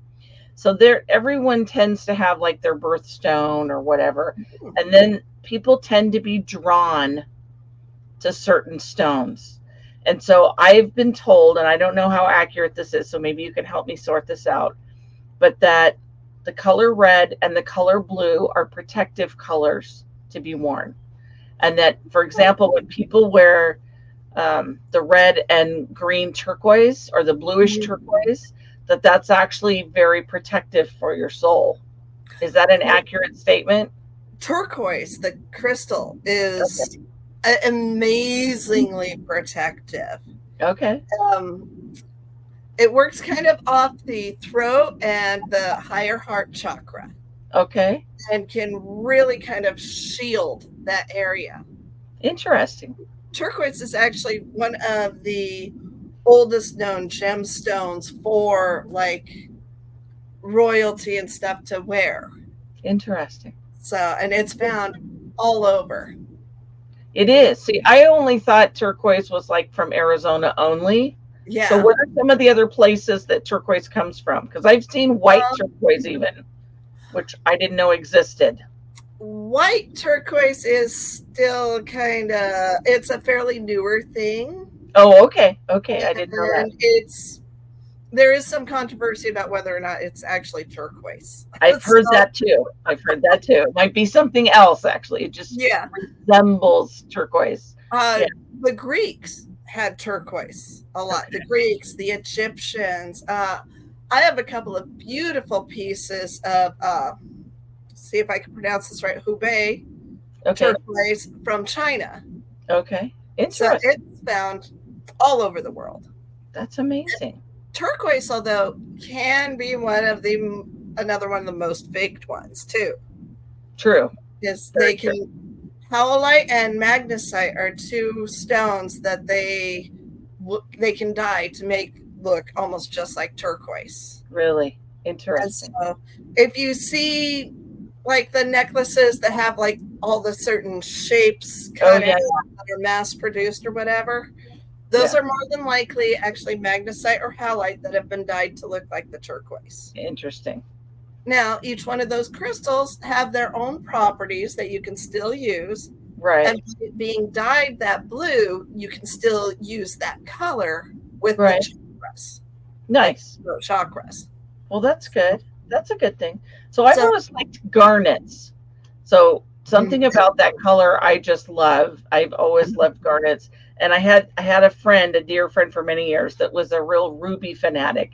So everyone tends to have like their birthstone or whatever, and then people tend to be drawn to certain stones. And so I've been told, and I don't know how accurate this is, so maybe you can help me sort this out, but that the color red and the color blue are protective colors to be worn. And that, for example, when people wear the red and green turquoise or the bluish turquoise, that's actually very protective for your soul. Is that an accurate statement? Turquoise, the crystal, Okay. is amazingly protective. Okay. Um, it works kind of off the throat and the higher heart chakra Okay. and can really kind of shield that area. Interesting. Turquoise is actually one of the oldest known gemstones for like royalty and stuff to wear. Interesting. So, and it's found all over. It is. See, I only thought turquoise was like from Arizona only. So, Yeah. what are some of the other places that turquoise comes from? Because I've seen white turquoise even, which I didn't know existed. White turquoise is still kind of, it's a fairly newer thing. Oh, okay. Okay. I didn't know that. And there is some controversy about whether or not it's actually turquoise. I've heard So, that too. I've heard that too. It might be something else, actually. It just yeah. resembles turquoise. Uh, Yeah. the Greeks had turquoise a lot. Okay. The Greeks, the Egyptians. I have a couple of beautiful pieces of, see if I can pronounce this right, Hubei Okay. turquoise from China. Okay. So Interesting. it's found all over the world. That's amazing. Turquoise, although, can be another one of the most faked ones too. True. Is Very they true. can howlite and magnesite are two stones that they can dye to make look almost just like turquoise. Really And interesting. so, if you see like the necklaces that have like all the certain shapes Oh, cut yeah. out that are mass produced or whatever, those Yeah. are more than likely actually magnesite or halite that have been dyed to look like the turquoise. Interesting. Now, each one of those crystals have their own properties that you can still use. Right. And being dyed that blue, you can still use that color with the Right. chakras, like Nice. the chakras. Well, that's good. That's a good thing. So I've So, always liked garnets. So something about that color I just love. I've always loved garnets. And I had a friend, a dear friend for many years, that was a real ruby fanatic.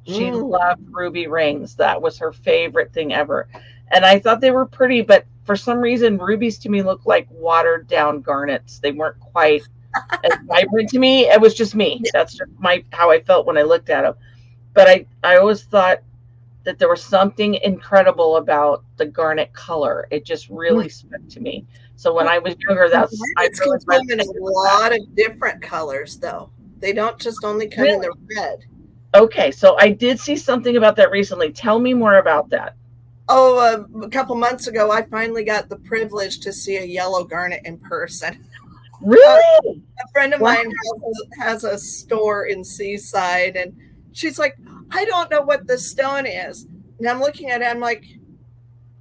She loved ruby rings. That was her favorite thing ever. And I thought they were pretty, but for some reason rubies to me look like watered down garnets. They weren't quite as vibrant to me. It was just me. yeah. That's just my how I felt when I looked at them. But I always thought that there was something incredible about the garnet color. It just really spoke to me. So when I was younger, I Garnets can really come in a resonated with that. lot of different colors, though. They don't just only come in Really? the red. Okay, so I did see something about that recently. Tell me more about that. Oh, a couple months ago, I finally got the privilege to see a yellow garnet in person. Really? A friend of Wow. mine has a store in Seaside, and she's like, I don't know what this stone is. And I'm looking at it, I'm like,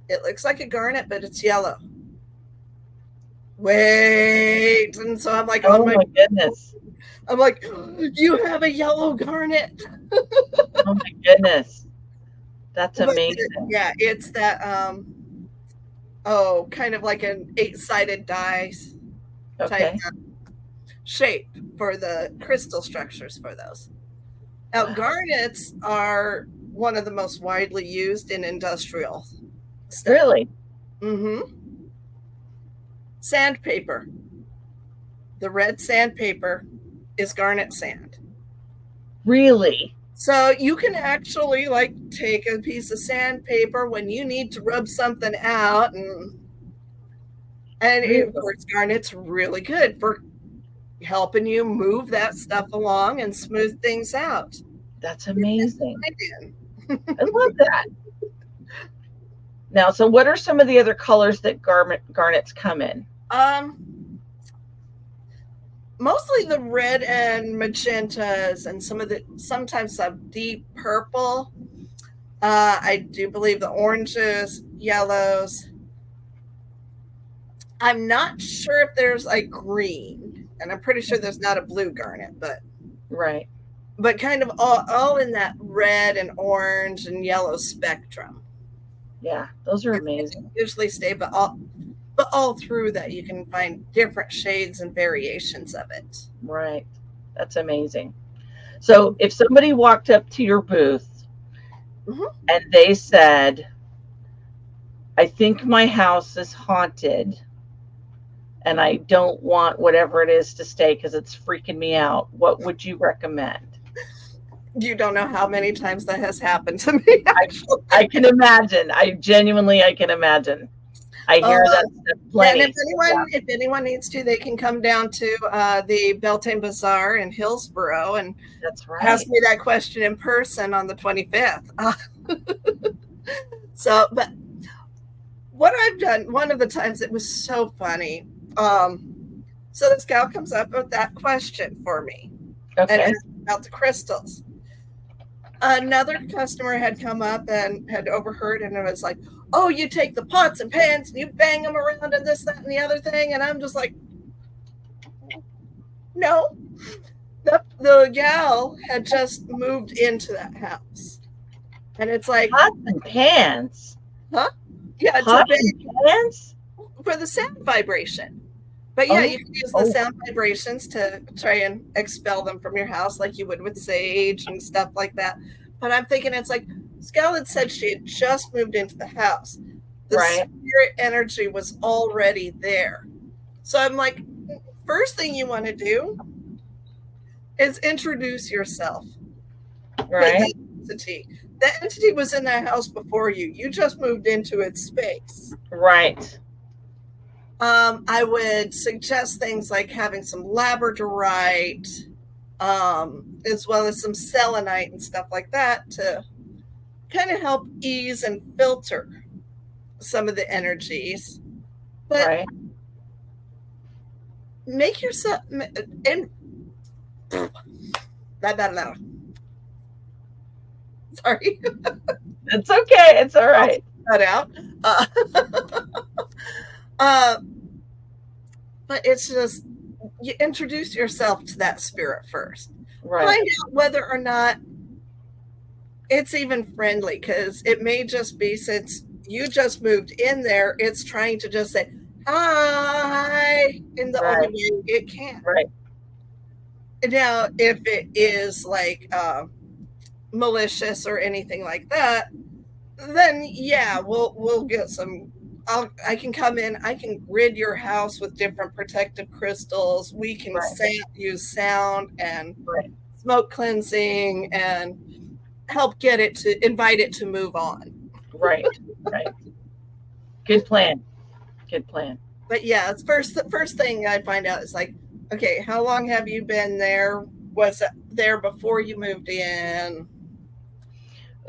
it looks like a garnet, but it's yellow. Wait. And so I'm like, Oh my goodness. I'm like, you have a yellow garnet. Oh my goodness. That's But amazing. yeah, it's that, kind of like an 8-sided dice type Okay. shape for the crystal structures for those. Now, Wow. garnets are one of the most widely used in industrial stuff. Really? Mm-hmm. Sandpaper. The red sandpaper is garnet sand. Really? So you can actually like take a piece of sandpaper when you need to rub something out, and Really? of course garnet's really good for helping you move that stuff along and smooth things out. That's amazing. I love that. Now, so what are some of the other colors that garnets come in? Mostly the red and magentas, and sometimes some deep purple. I do believe the oranges, yellows. I'm not sure if there's a green, and I'm pretty sure there's not a blue garnet, Right. but kind of all in that red and orange and yellow spectrum. Yeah, those are amazing. Usually stay, but all through that you can find different shades and variations of it. Right. That's amazing. So if somebody walked up to your booth Mhm. and they said, I think my house is haunted and I don't want whatever it is to stay because it's freaking me out. What would you recommend? You don't know how many times that has happened to me, I actually. I can imagine. I can imagine. I Uh, hear that stuff yeah, and plenty. So yeah, if anyone needs to, they can come down to the Beltane Bazaar in Hillsboro and that's ask right. me that question in person on the 25th. So, but what I've done, one of the times it was so funny. So this gal comes up with that question for me and Okay. asked about the crystals. Another customer had come up and had overheard, and it was like, "Oh, you take the pots and pans and you bang them around and this, that, and the other thing." And I'm just like, "No." The gal had just moved into that house, and it's like, Pots and pans. "Huh? Yeah, to Pots and bang pans? for the sound vibration." But yeah, Oh, you can use the oh, sound vibrations to try and expel them from your house like you would with sage and stuff like that. But I'm thinking it's like Scarlett said she had just moved into the house. The right, spirit energy was already there. So I'm like, first thing you want to do is introduce yourself to right, that entity. That entity was in that house before you. You just moved into its space. right, I would suggest things like having some labradorite, as well as some selenite and stuff like that to kind of help ease and filter some of the energies. But right. make yourself and that sorry, It's okay. It's all I'll right. cut out. Uh, uh, but it's just you introduce yourself to that spirit first. Right, Find out whether or not it's even friendly, because it may just be since you just moved in there, it's trying to just say hi in the only right, way it can. right, Now, if it is like malicious or anything like that, then yeah, we'll get some. I can come in. I can grid your house with different protective crystals. We can right, use sound and right, smoke cleansing and help get it to invite it to move on. right, right. Good plan. Good plan. But yeah, it's the first thing I find out is like, okay, how long have you been there? Was it there before you moved in?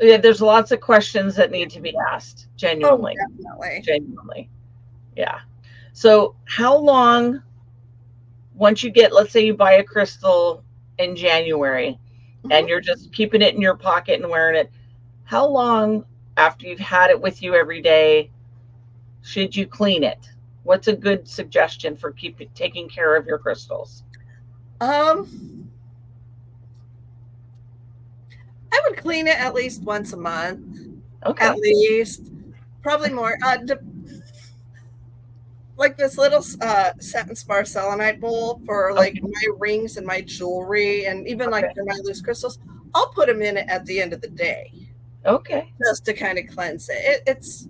Yeah, there's lots of questions that need to be asked. Oh, Genuinely, definitely. genuinely. Yeah. So, how long once you get, let's say you buy a crystal in January and Mhm. you're just keeping it in your pocket and wearing it, how long after you've had it with you every day should you clean it? What's a good suggestion for keeping taking care of your crystals? Um, I would clean it at least once a month, at Okay. least, probably more. Like this little satin spar selenite bowl for like Okay. my rings and my jewelry, and even Okay. like for my loose crystals. I'll put them in it at the end of the day Okay. just to kind of cleanse it's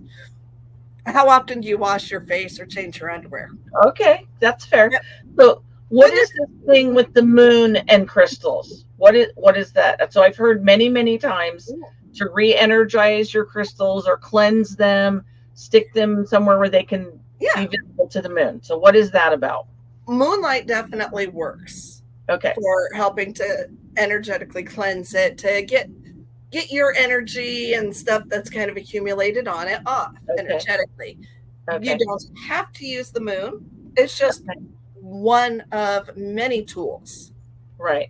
how often do you wash your face or change your underwear? Okay. That's fair. Yep. So, what When is this thing with the moon and crystals? What is that? So I've heard many, many times you're to re-energize your crystals or cleanse them, stick them somewhere where they can be yeah, visible to the moon. So what is that about? moonlight definitely works Okay. for helping to energetically cleanse it, to get your energy and stuff that's kind of accumulated on it off Okay. energetically. You Okay. don't have to use the moon. It's just Okay. one of many tools. Right.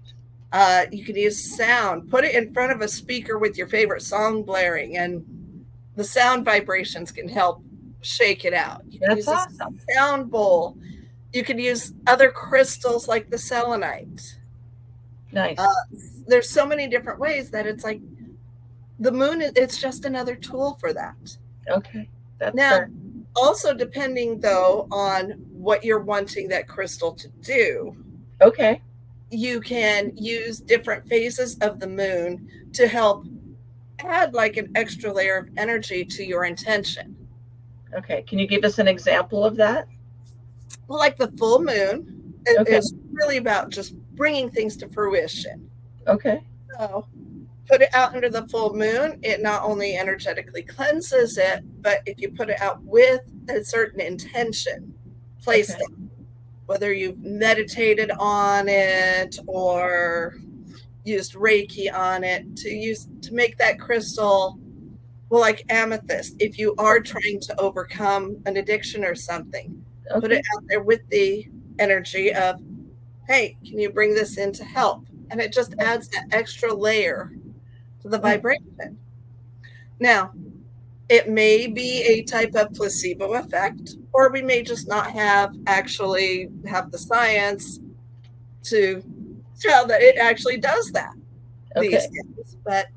You can use sound, put it in front of a speaker with your favorite song blaring, and the sound vibrations can help shake it out. You can That's use a awesome. sound bowl. You can use other crystals like the selenite. Uh, Nice. there's so many different ways that it's like the moon, it's just another tool for that. Okay. That's Now, fair. also depending though on what you're wanting that crystal to do, Okay. you can use different phases of the moon to help add like an extra layer of energy to your intention. Okay. Can you give us an example of that? Well, like the full moon Okay. is really about just bringing things to fruition. Okay. So put it out under the full moon, it not only energetically cleanses it, but if you put it out with a certain intention, place Okay. them, whether you've meditated on it or used Reiki on it to make that crystal, well, like amethyst, if you are trying to overcome an addiction or something, put it Okay. out there with the energy of, hey, can you bring this in to help? And it just adds that extra layer to the Oh, vibration. Now, it may be a type of placebo effect, or we may just not actually have the science to tell that it actually does that these okay. days. But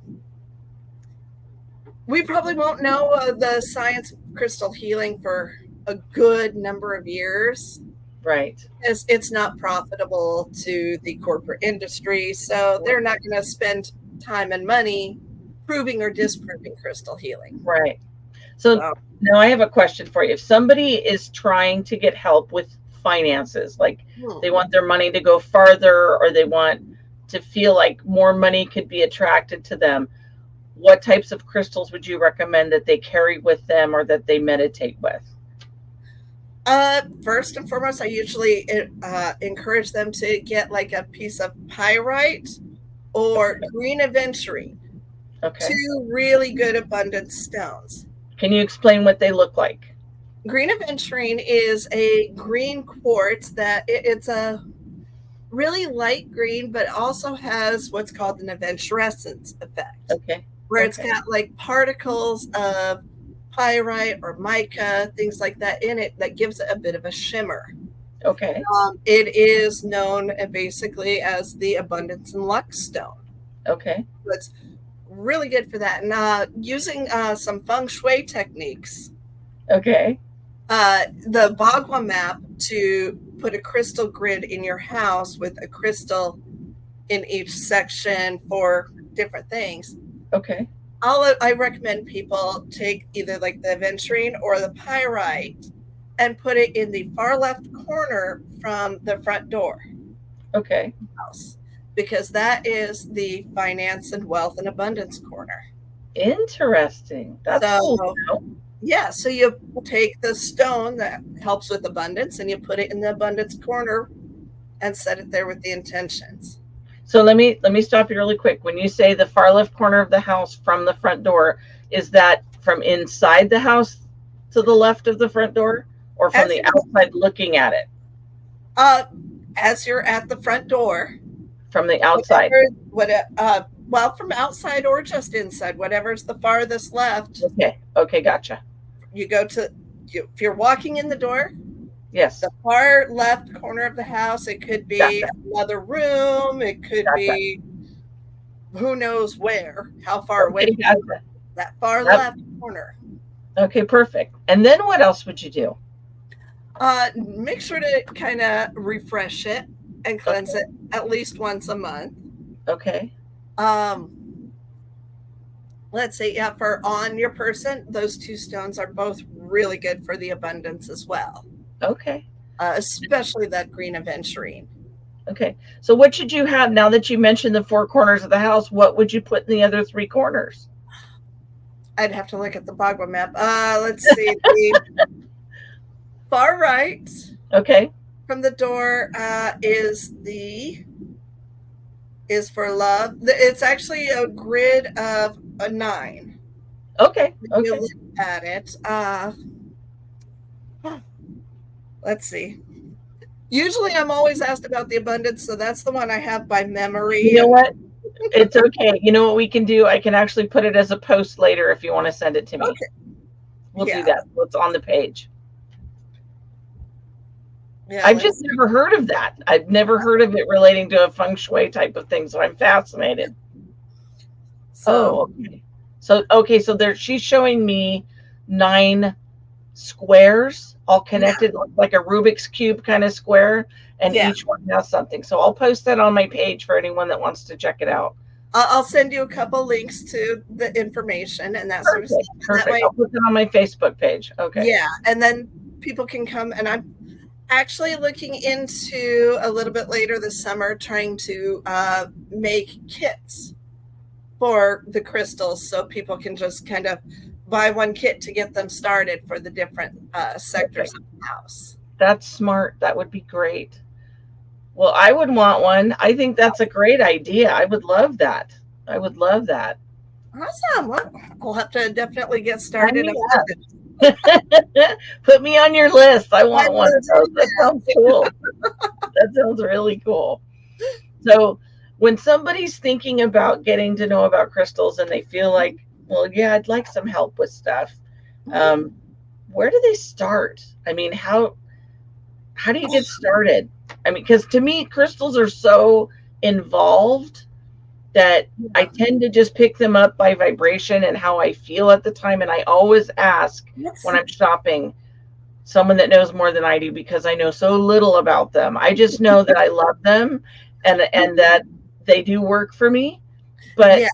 we probably won't know the science of crystal healing for a good number of years, Right. because it's not profitable to the corporate industry. So they're not going to spend time and money proving or disproving crystal healing. Right. So So, now I have a question for you. If somebody is trying to get help with finances, like they hmm. want their money to go farther or they want to feel like more money could be attracted to them, what types of crystals would you recommend that they carry with them or that they meditate with? First and foremost, I usually encourage them to get like a piece of pyrite or Okay. green aventurine, Okay. two really good abundance stones. Can you explain what they look like? Green aventurine is a green quartz that it's a really light green, but also has what's called an aventurescence effect, Okay. where it's Okay. got like particles of pyrite or mica, things like that in it that gives it a bit of a shimmer. Okay. It is known basically as the abundance and luck stone. Okay. So it's really good for that. And using some feng shui techniques, Okay. the Bagua map to put a crystal grid in your house with a crystal in each section for different things. Okay. I recommend people take either like the aventurine or the pyrite and put it in the far left corner from the front door Okay. house, because that is the finance and wealth and abundance corner. Interesting. That's cool to So, know. yeah, so you take the stone that helps with abundance and you put it in the abundance corner and set it there with the intentions. So let me stop you really quick. When you say the far left corner of the house from the front door, is that from inside the house to the left of the front door, or from As the you outside looking at it? uh, as you're at the front door, From the outside. well, from outside or just inside, whatever's the farthest left, Okay. Okay. Gotcha. you go to. If you're walking in the door, Yes. the far left corner of the house, it could be Gotcha. another room, it could Gotcha. be who knows where, how far away Okay. from Gotcha. that far Yep. left corner. Okay. Perfect. And then what else would you do? Make sure to kind of refresh it and cleanse Okay. it at least once a month. Okay. Um, let's see, yeah, for on your person, those two stones are both really good for the abundance as well, Okay. especially that green aventurine. Okay. So what should you have now that you mentioned the four corners of the house? What would you put in the other three corners? I'd have to look at the Bagua map. Let's see, the far right Okay. from the door is for love. It's actually a grid of a 9. Okay. If you Okay. look at it, let's see. Usually, I'm always asked about the abundance, so that's the one I have by You memory. know And what? It's okay. You know what we can do? I can actually put it as a post later if you want to send it to me. okay, We'll do yeah, that. So it's on the page. yeah. I've just never heard of that. I've never heard of it relating to a feng shui type of thing. So I'm fascinated. So, Oh, okay. So okay, so there she's showing me 9 squares all yeah, connected like a Rubik's cube kind of square, and yeah. each one has something. So I'll post that on my page for anyone that wants to check it out. I'll send you a couple links to the information and that sort of stuff. Perfect. And that Perfect. way, I'll put that on my Facebook page. Okay. yeah. And then people can come. And I'm actually looking into a little bit later this summer trying to make kits for the crystals so people can just kind of buy one kit to get them started for the different sectors Perfect. of the house. That's smart. That would be great. Well, I would want one. I think that's a great idea. I would love that. I would love that. Awesome. Well, I'll have to definitely get Sign started me on up. it. Put me on your list. I I want one will of those. do That that. sounds cool. That sounds really cool. So, when somebody's thinking about getting to know about crystals and they feel like, well, yeah, I'd like some help with stuff, Mhm. um, where do they start? I mean, how do you get started? I mean, because to me, crystals are so involved that I Yeah. tend to just pick them up by vibration and how I feel at the time. And I always ask That's when I'm shopping someone that knows more than I do because I know so little about them. I just know that I love them and that they do work for me. But yeah.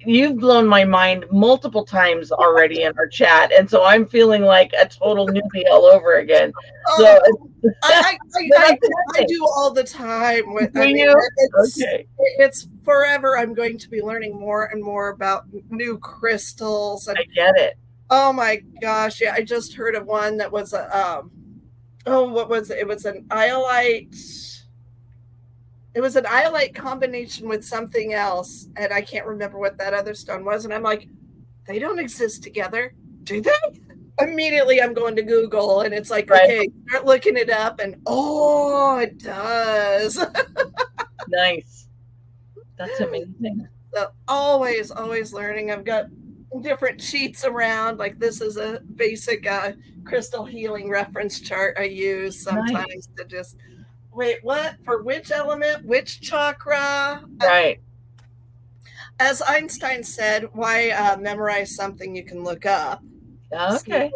you've blown my mind multiple times already in our chat, and so I'm feeling like a total newbie all over again. So, Oh, I, I, I, but I, that's a do, good I thing. do all the time. Do I mean, you? it's Okay. it's forever. I'm going to be learning more and more about new crystals, I and get it. oh my gosh, yeah, I just heard of one that was a oh, what was it? It was an iolite. It was an iolite combination with something else, and I can't remember what that other stone was. And I'm like, they don't exist together, do they? Immediately I'm going to Google and it's like, Right. okay, start looking it up and oh, it does. Nice. That's amazing. So always learning. I've got different sheets around. Like this is a basic crystal healing reference chart I use Nice. sometimes to just wait, what for which element, which chakra. Right. As Einstein said, why memorize something you can look up? So Okay.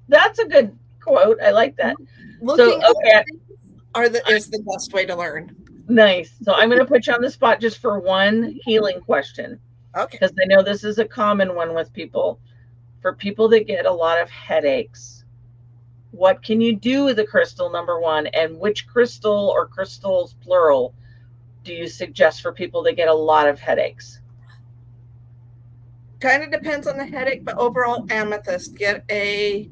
That's a good quote. I like that. So, looking up okay, is the best way to learn. nice. So I'm going to put you on the spot just for one healing question Okay. because I know this is a common one with people. For people that get a lot of headaches, what can you do with a crystal, number one? And which crystal or crystals, plural, do you suggest for people that get a lot of headaches? Kind of depends on the headache, but overall amethyst. Get a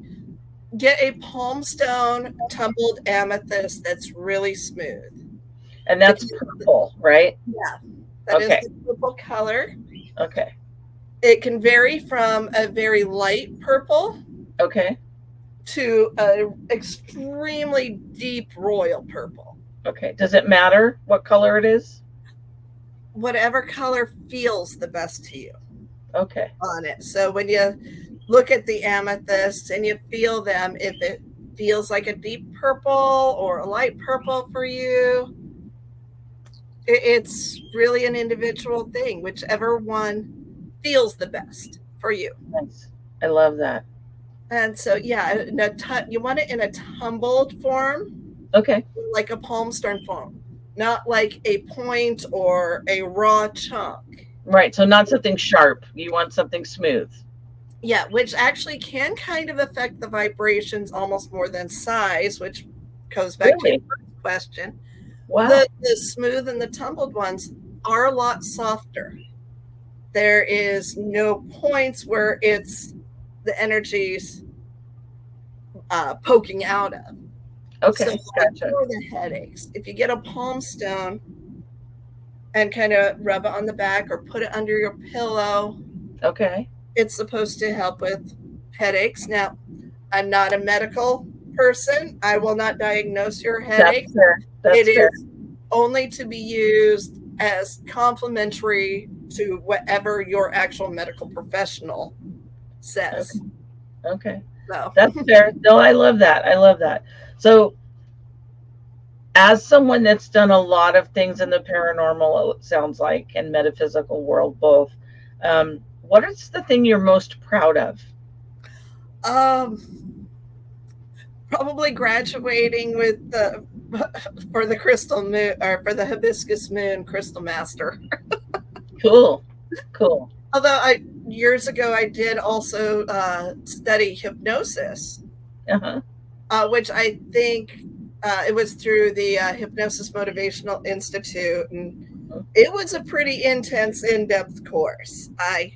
palm stone tumbled amethyst that's really smooth. And that's Because purple, right? yeah, that is Okay. the purple color. Okay. It can vary from a very light purple Okay. to a extremely deep royal purple. Okay. Does it matter what color it is? Whatever color feels the best to you Okay. on it. So when you look at the amethysts and you feel them, if it feels like a deep purple or a light purple for you, it's really an individual thing, whichever one feels the best for you. Nice. I love that. And so, yeah, you want it in a tumbled form, Okay. like a palm stone form, not like a point or a raw chunk. Right. So not something sharp. You want something smooth. Yeah, which actually can kind of affect the vibrations almost more than size, which goes back to your Really? first question. Wow. The smooth and the tumbled ones are a lot softer. There is no points where it's the energies poking out of. So, Okay. like Gotcha. for the headaches, if you get a palm stone and kind of rub it on the back or put it under your pillow, Okay. it's supposed to help with headaches. Now, I'm not a medical person. I will not diagnose your headache. That's fair. It That's fair. is only to be used as complementary to whatever your actual medical professional Okay. says. Okay. So, That's fair. No, I love that. I love that. So, as someone that's done a lot of things in the paranormal, it sounds like, and metaphysical world both, what is the thing you're most proud of? um, probably graduating with the for the crystal moon or for the hibiscus moon crystal master. Cool. Cool. Although I years ago I did also study hypnosis, Uh-huh. which I think it was through the Hypnosis Motivational Institute, and it was a pretty intense, in-depth course. I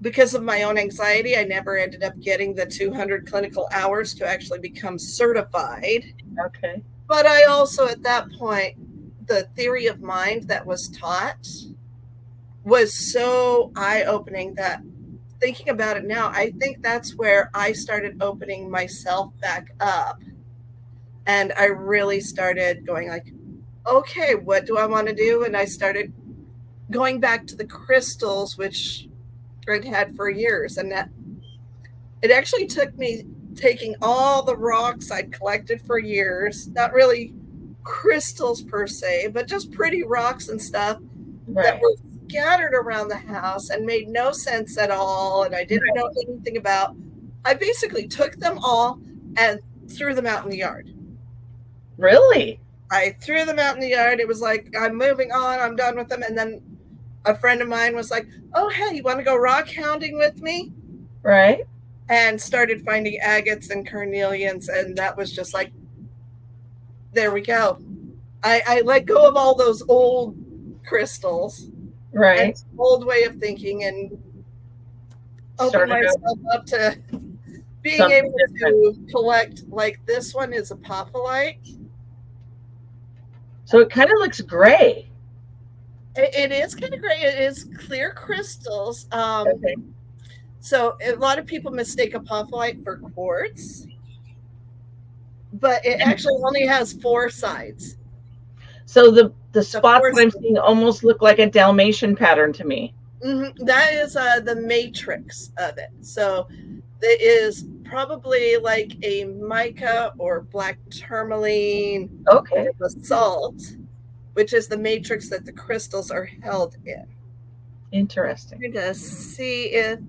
Because of my own anxiety, I never ended up getting the 200 clinical hours to actually become certified. Okay. But I also, at that point, the theory of mind that was taught was so eye opening that thinking about it now, I think that's where I started opening myself back up. And I really started going like, okay, what do I want to do? And I started going back to the crystals, which I'd had for years. And that it actually took me taking all the rocks I'd collected for years, not really crystals per se, but just pretty rocks and stuff that Right. were scattered around the house and made no sense at all. And I didn't know anything about. I basically took them all and threw them out in the yard. Really? I threw them out in the yard. It was like, I'm moving on. I'm done with them. And then a friend of mine was like, oh, hey, you want to go rock hounding with me? Right. And started finding agates and carnelians. And that was just like, there we go. I let go of all those old crystals and Right. old way of thinking and open Started out myself up to being something able different. to collect, like this one is a apophyllite. So it kind of looks gray. It is kind of gray. It is clear crystals. Okay. So a lot of people mistake apophyllite for quartz, but it actually only has four sides. So the The spots that fourth, I'm seeing almost look like a Dalmatian pattern to me. that is the matrix of it. So it is probably like a mica or black tourmaline or Okay. basalt, which is the matrix that the crystals are held in. Interesting. I'm gonna see if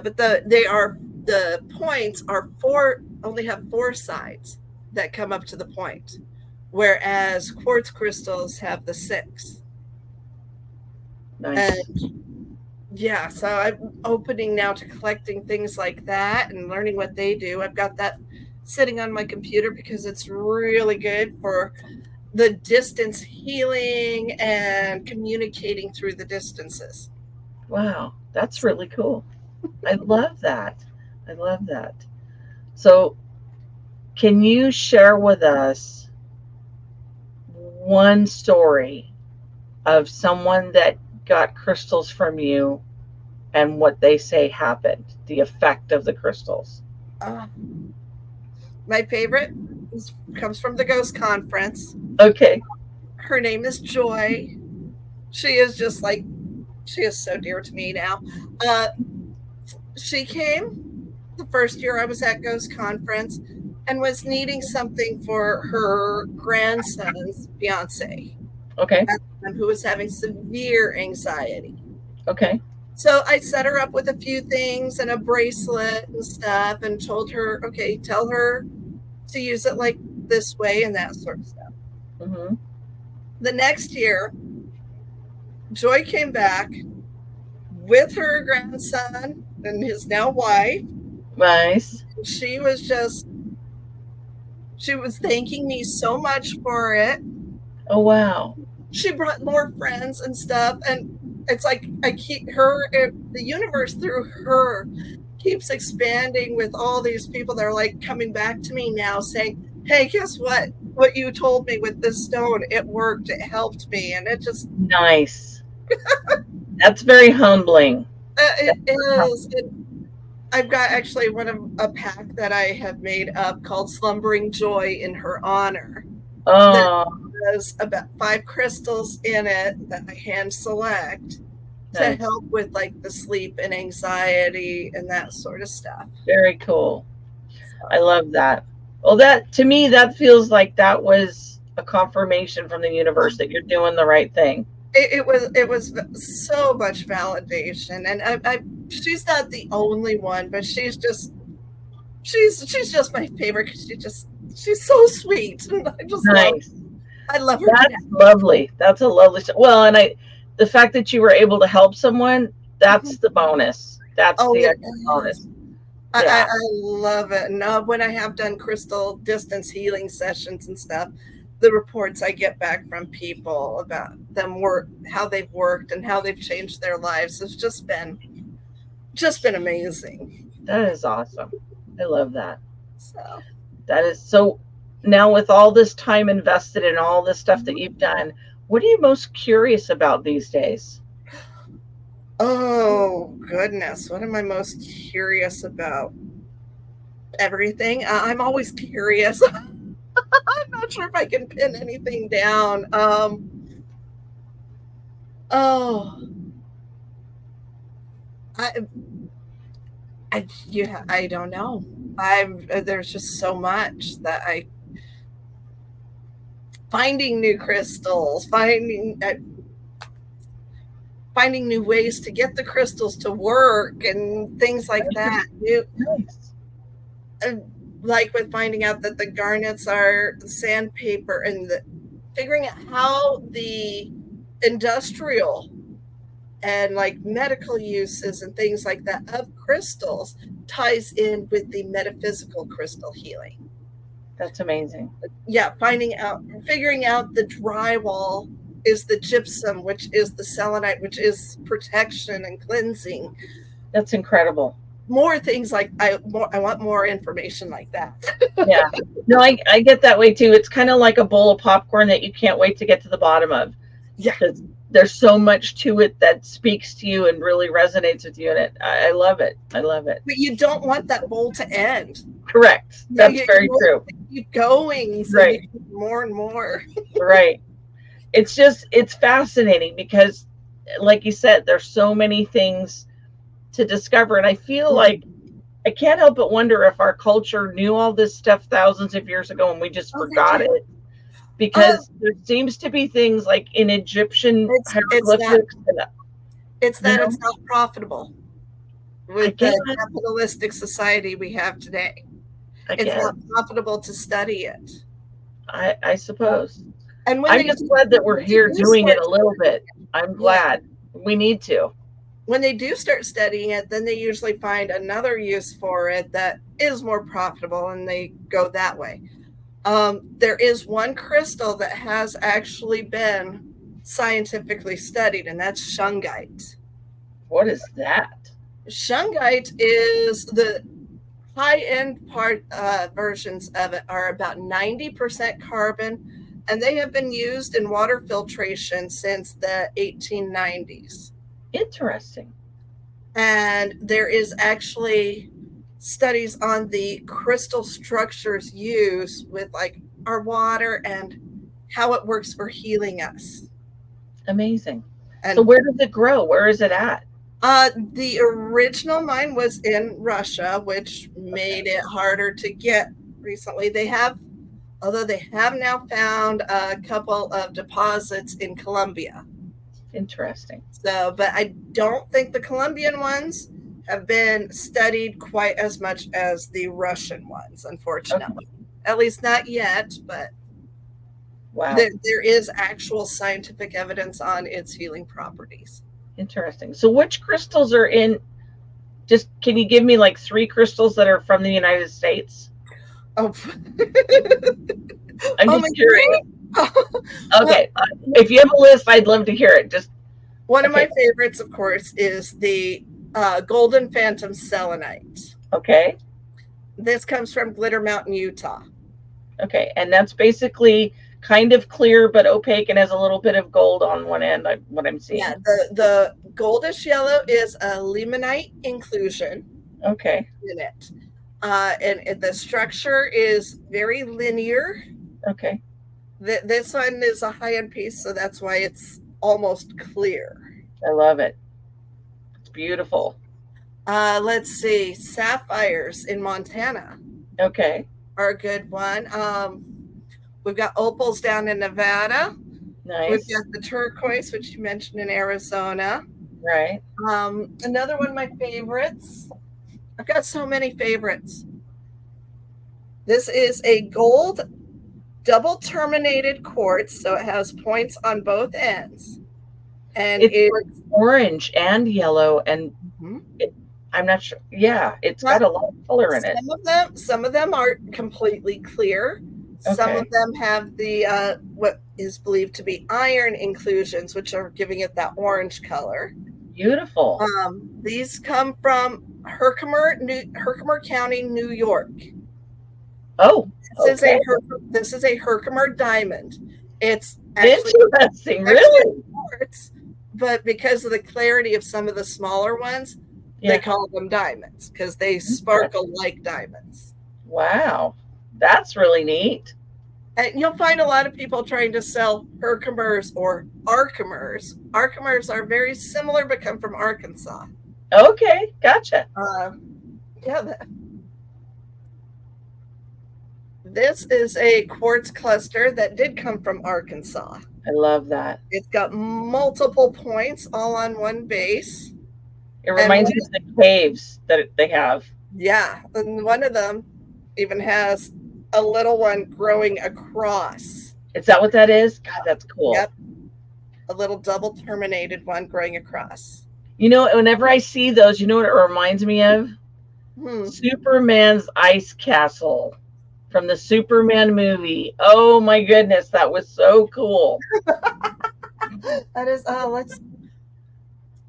but the points are four, only have four sides that come up to the point, whereas quartz crystals have the six. Nice. And yeah, so I'm opening now to collecting things like that and learning what they do. I've got that sitting on my computer because it's really good for the distance healing and communicating through the distances. Wow. That's really cool. I love that. I love that. So, can you share with us one story of someone that got crystals from you and what they say happened, the effect of the crystals? Uh, my favorite comes from the Ghost Conference. Okay. Her name is Joy. She is just like, she is so dear to me now. Uh, she came the first year I was at Ghost Conference and was needing something for her grandson's fiance, Okay. who was having severe anxiety. Okay. So I set her up with a few things and a bracelet and stuff and told her, okay, tell her to use it like this way and that sort of stuff. Mm-hmm. The next year, Joy came back with her grandson and his now wife. Nice. She was thanking me so much for it. Oh, wow. She brought more friends and stuff. And it's like I keep the universe through her keeps expanding with all these people that are like coming back to me now saying, hey, guess what? What you told me with this stone, it worked. It helped me. And it just, Nice. That's very humbling. it is. I've got actually a pack that I have made up called Slumbering Joy in her honor. Oh, There's about 5 crystals in it that I hand select to nice. help with like the sleep and anxiety and that sort of stuff. Very cool. I love that. Well, that to me, that feels like that was a confirmation from the universe that you're doing the right thing. It was so much validation, and she's not the only one, but she's just my favorite because she's so sweet, and Nice. I love her. That's lovely. That's a lovely. Well, and the fact that you were able to help someone, that's the bonus. That's Oh, the it extra is. bonus. I Yeah, love it. And when I have done crystal distance healing sessions and stuff, the reports I get back from people about them work, how they've worked and how they've changed their lives has just been amazing. that is awesome. I love that. So, That is so. Now, with all this time invested in all this stuff that you've done, what are you most curious about these days? oh goodness, what am I most curious about? Everything. I'm always curious. I'm not sure if I can pin anything down. Oh, I, I don't know. There's just so much that I finding new crystals, finding new ways to get the crystals to work and things like that. Nice. Uh, like with finding out that the garnets are sandpaper and figuring out how the industrial and like medical uses and things like that of crystals ties in with the metaphysical crystal healing. That's amazing. Yeah, figuring out the drywall is the gypsum, which is the selenite, which is protection and cleansing. That's incredible. More things like I want more information like that. Yeah. No, I get that way too. It's kind of like a bowl of popcorn that you can't wait to get to the bottom of, Yeah, because there's so much to it that speaks to you and really resonates with you. And I love it. I love it. but you don't want that bowl to end. Correct. That's very You true. keep going, so Right. you keep more and more. Right. It's fascinating because, like you said, there's so many things to discover. And I feel like I can't help but wonder if our culture knew all this stuff thousands of years ago and we just Oh, they forgot do. it, Uh, because there seems to be things like in Egyptian it's that hieroglyphics and, it's you that know, it's not profitable I with guess, the capitalistic society we have today. I It's guess, not profitable to study it. I suppose. And I'm just glad that we're when they here do doing it start a little bit. I'm yeah, glad. We need to. when they do start studying it, then they usually find another use for it that is more profitable, and they go that way. There is one crystal that has actually been scientifically studied, and that's shungite. What is that? Shungite is the high end versions of it are about 90% carbon, and they have been used in water filtration since the 1890s. Interesting. And there is actually studies on the crystal structures used with like our water and how it works for healing us. Amazing. So And where does it grow? Where is it at? the original mine was in Russia, which Okay. made it harder to get recently. Although they have now found a couple of deposits in Colombia. Interesting. So, but I don't think the Colombian ones have been studied quite as much as the Russian ones, Okay. unfortunately. At least not yet, but Wow. there is actual scientific evidence on its healing properties. Interesting. So which crystals are in, just can you give me like three crystals that are from the United States? Oh, I'm only just curious. three? Well, Okay. If you have a list, I'd love to hear it. Just, one of my okay. favorites, of course, is the Golden Phantom Selenite. Okay. This comes from Glitter Mountain, Utah. Okay. And that's basically kind of clear but opaque and has a little bit of gold on one end, what I'm Yeah, seeing. the goldish yellow is a limonite inclusion Okay. in it. And the structure is very linear. Okay. This one is a high end piece, so that's why it's almost clear. I love it. It's beautiful. Let's see, sapphires in Montana Okay. are a good one. We've got opals down in Nevada. We've Nice. got the turquoise, which you mentioned in Arizona. Right. Another one of my favorites. I've got so many favorites. This is a gold double terminated quartz, so it has points on both ends. and It's like orange and yellow, and mhm. it, I'm not sure. Yeah, it's Well, got a lot of color in it. some of them are completely clear. Some of Okay, them have the what is believed to be iron inclusions, which are giving it that orange color. beautiful. These come from Herkimer County, New York. Oh, okay. This is a Herkimer diamond. It's actually Interesting. actually Really? quartz, but because of the clarity of some of the smaller ones, they Yeah. call them diamonds because they sparkle Interesting. like diamonds. Wow, that's really neat. And you'll find a lot of people trying to sell Herkimers or Arkimers. Arkimers are very similar but come from Arkansas. Okay, gotcha. Uh, yeah, this is a quartz cluster that did come from Arkansas. I love that. It's got multiple points all on one base. It And reminds me of the caves that they have. yeah, and one of them even has a little one growing across. Is that what that is? God, that's cool. Yep, a little double terminated one growing across. You know, whenever I see those, you know what it reminds me of? Hmm. Superman's ice castle from the Superman movie. Oh my goodness, that was so cool. That is, let's.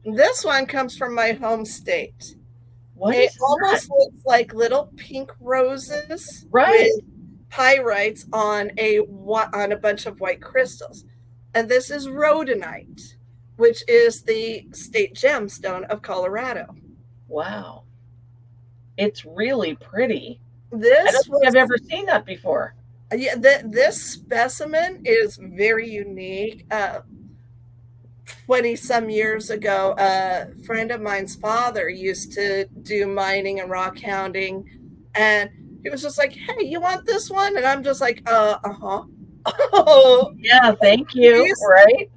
This one comes from my home state. What It is that? almost looks like little pink roses with Right. pyrites on a bunch of white crystals, and this is rhodonite, which is the state gemstone of Colorado. Wow. It's really pretty. I don't This think I've was ever seen that before. yeah. This specimen is very unique. 20 some years ago, a friend of mine's father used to do mining and rock hounding. And he was just like, hey, you want this one? And I'm just like, huh. Yeah, thank you. Please. Right?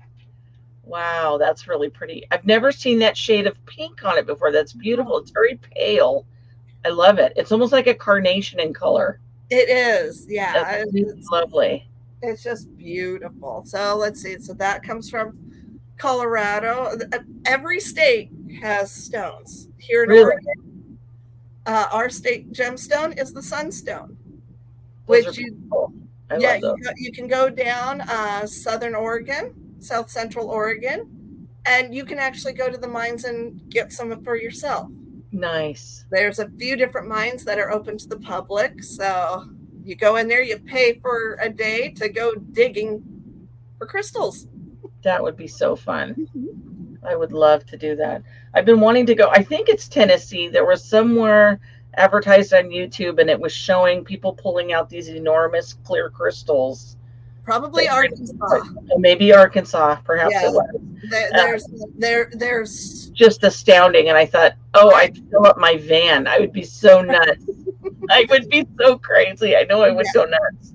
Wow, that's really pretty. I've never seen that shade of pink on it before. That's beautiful. It's very pale. I love it. It's almost like a carnation in color. It is. That's Yeah. lovely. It's just beautiful. So let's see. So that comes from Colorado. Every state has stones. Here in Really, Oregon, our state gemstone is the sunstone, those are which you beautiful. I yeah, love those. you can go down southern Oregon, south central Oregon, and you can actually go to the mines and get some for yourself. Nice. There's a few different mines that are open to the public. So you go in there, you pay for a day to go digging for crystals. That would be so fun. I would love to do that. I've been wanting to go. I think it's Tennessee. There was somewhere advertised on YouTube, and it was showing people pulling out these enormous clear crystals. Probably Arkansas. Maybe Arkansas, perhaps Yeah, it was. there's there's Just astounding. And I thought, oh, I'd fill up my van. I would be so nuts. I would be so crazy. I know I would go nuts.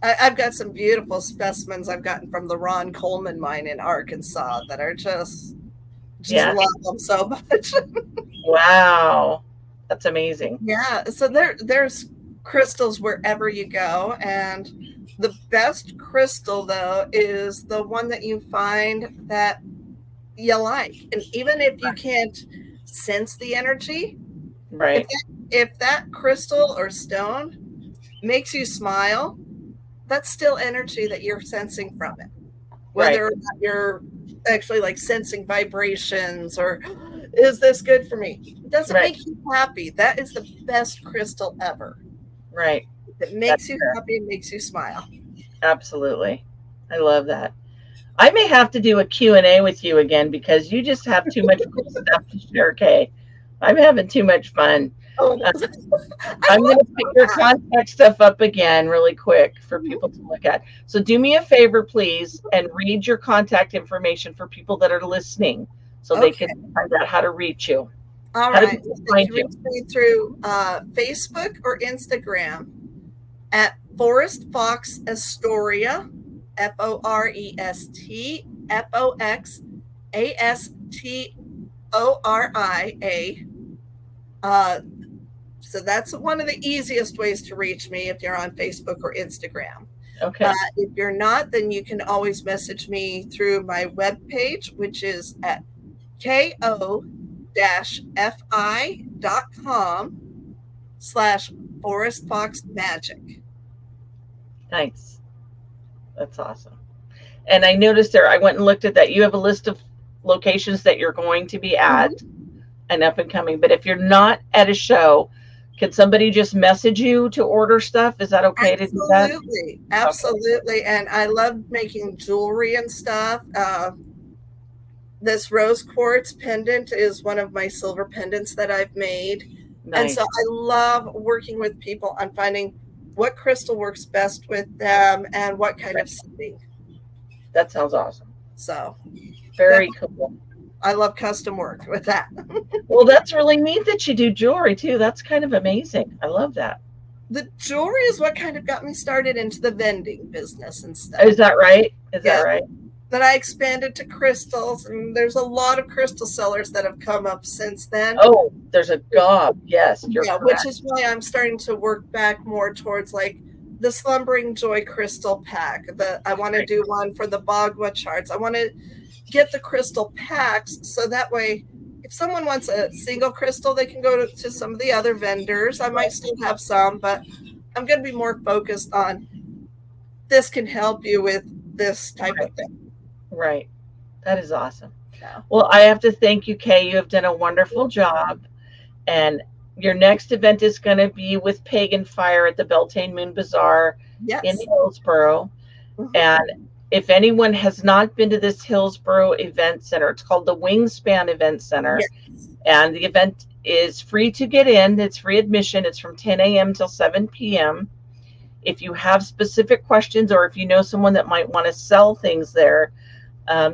I've got some beautiful specimens I've gotten from the Ron Coleman mine in Arkansas that are just Yeah. love them so much. Wow. That's amazing. Yeah, so there's crystals wherever you go, and the best crystal though is the one that you find that you like. And even if you can't sense the energy, Right. if that crystal or stone makes you smile, that's still energy that you're sensing from it. Whether Right. or not you're actually like sensing vibrations or is this good for me? Does it Right. make you happy? That is the best crystal ever. Right. It makes you happy and makes you smile. Absolutely. I love that. I may have to do a Q&A with you again because you just have too much cool stuff to share, Kay. I'm having too much fun. Oh, I'm going to pick your contact stuff up again really quick for people to look at. So do me a favor, please, and read your contact information for people that are listening so they can find out how to reach you. All How do right. people You find can you? reach me through Facebook or Instagram at Forest Fox Astoria, ForestFoxAstoria. So that's one of the easiest ways to reach me if you're on Facebook or Instagram. Okay. If you're not, then you can always message me through my webpage, which is at ko-fi.com/Forest Fox Magic. Nice. That's awesome. And I noticed there, I went and looked at that. You have a list of locations that you're going to be at Mhm. and up and coming. But if you're not at a show, can somebody just message you to order stuff? Is that okay to do that? Absolutely, Okay. absolutely, and I love making jewelry and stuff. This rose quartz pendant is one of my silver pendants that I've made, and so Nice. I love working with people on finding what crystal works best with them and what kind of Right. setting. That sounds awesome. So Very definitely, cool. I love custom work with that. Well, that's really neat that you do jewelry too. That's kind of amazing. I love that. The jewelry is what kind of got me started into the vending business and stuff. Is that right? Is that Yeah. right? Then I expanded to crystals, and there's a lot of crystal sellers that have come up since then. Oh, there's a gob. Yes, you're Yeah, which correct. is why I'm starting to work back more towards like the Slumbering Joy crystal pack. I want to Right. do one for the Bagua charts. I want to get the crystal packs so that way if someone wants a single crystal, they can go to some of the other vendors. I might still have some, but I'm going to be more focused on this can help you with this type of Right. thing Right. That is awesome. now. Well, I have to thank you, Kay. You have done a wonderful job. And your next event is going to be with Pagan Fire at the Beltane Moon Bazaar in Yes. Hillsboro. Mm-hmm. And if anyone has not been to this Hillsboro Event Center, it's called the Wingspan Event Center. Yes. And the event is free to get in. It's free admission. It's from 10 a.m. till 7 p.m. If you have specific questions or if you know someone that might want to sell things there,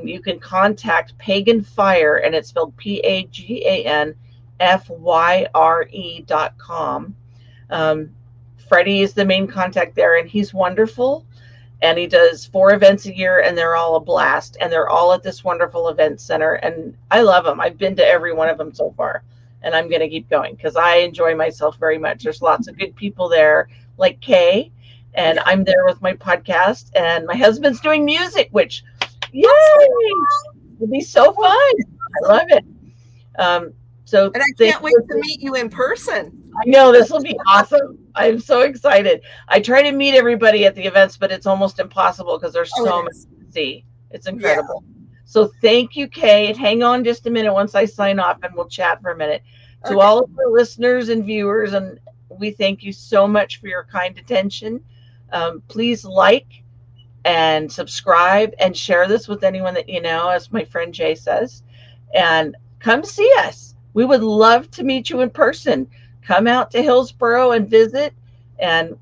you can contact Pagan Fire, and it's spelled PAGANFYRE.com. Freddie is the main contact there, and he's wonderful. And he does 4 events a year, and they're all a blast. And they're all at this wonderful event center. And I love them. I've been to every one of them so far. And I'm going to keep going because I enjoy myself very much. There's lots of good people there, like Kay. And Yeah. I'm there with my podcast. And my husband's doing music, which, yay! It'll be so fun. I love it. So And I thank can't wait you. to meet you in person. I know this will be awesome. I'm so excited. I try to meet everybody at the events, but it's almost impossible because there's Oh, so it many is. to see. It's Yeah. incredible. So thank you, Kay. Hang on just a minute once I sign off and we'll chat for a minute. To Okay. all of our listeners and viewers, and we thank you so much for your kind attention. Please like and subscribe and share this with anyone that you know, as my friend Jay says. And come see us. We would love to meet you in person. Come out to Hillsboro and visit and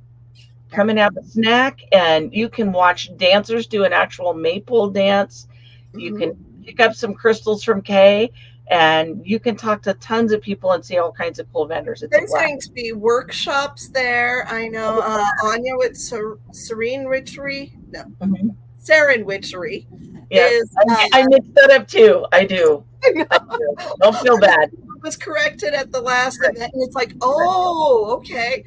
come and have a snack. And you can watch dancers do an actual maypole dance. You Mm-hmm. can pick up some crystals from Kay, and you can talk to tons of people and see all kinds of cool vendors. It's a There's blast. going to be workshops there. I know Anya with Serene Witchery, no, Mhm. Saren Witchery Yes, is. I mixed that up too. I do. I I do. Don't feel bad. was corrected at the last event, and it's like, oh, okay.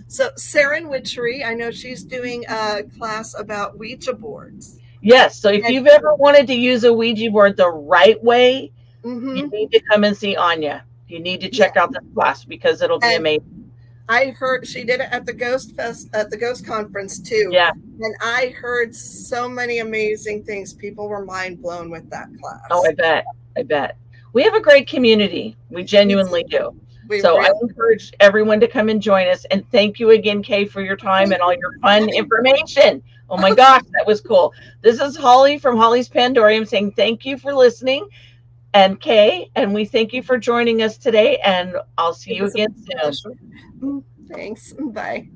So Saren Witchery, I know she's doing a class about Ouija boards. Yes. So if And, you've ever wanted to use a Ouija board the right way, you mm-hmm, need to come and see Anya. You need to check yeah. out this class because it'll be And amazing. I heard she did it at the Ghost Fest at the Ghost Conference too. Yeah. And I heard so many amazing things. People were mind blown with that class. Oh, I bet. I bet. We have a great community. We genuinely do. So I encourage everyone to come and join us. And thank you again, Kay, for your time and all your fun information. Oh my gosh, that was cool. This is Holly from Holly's Pandorium saying thank you for listening. And Kay, and we thank you for joining us today. And I'll see you again soon. Thanks. Bye.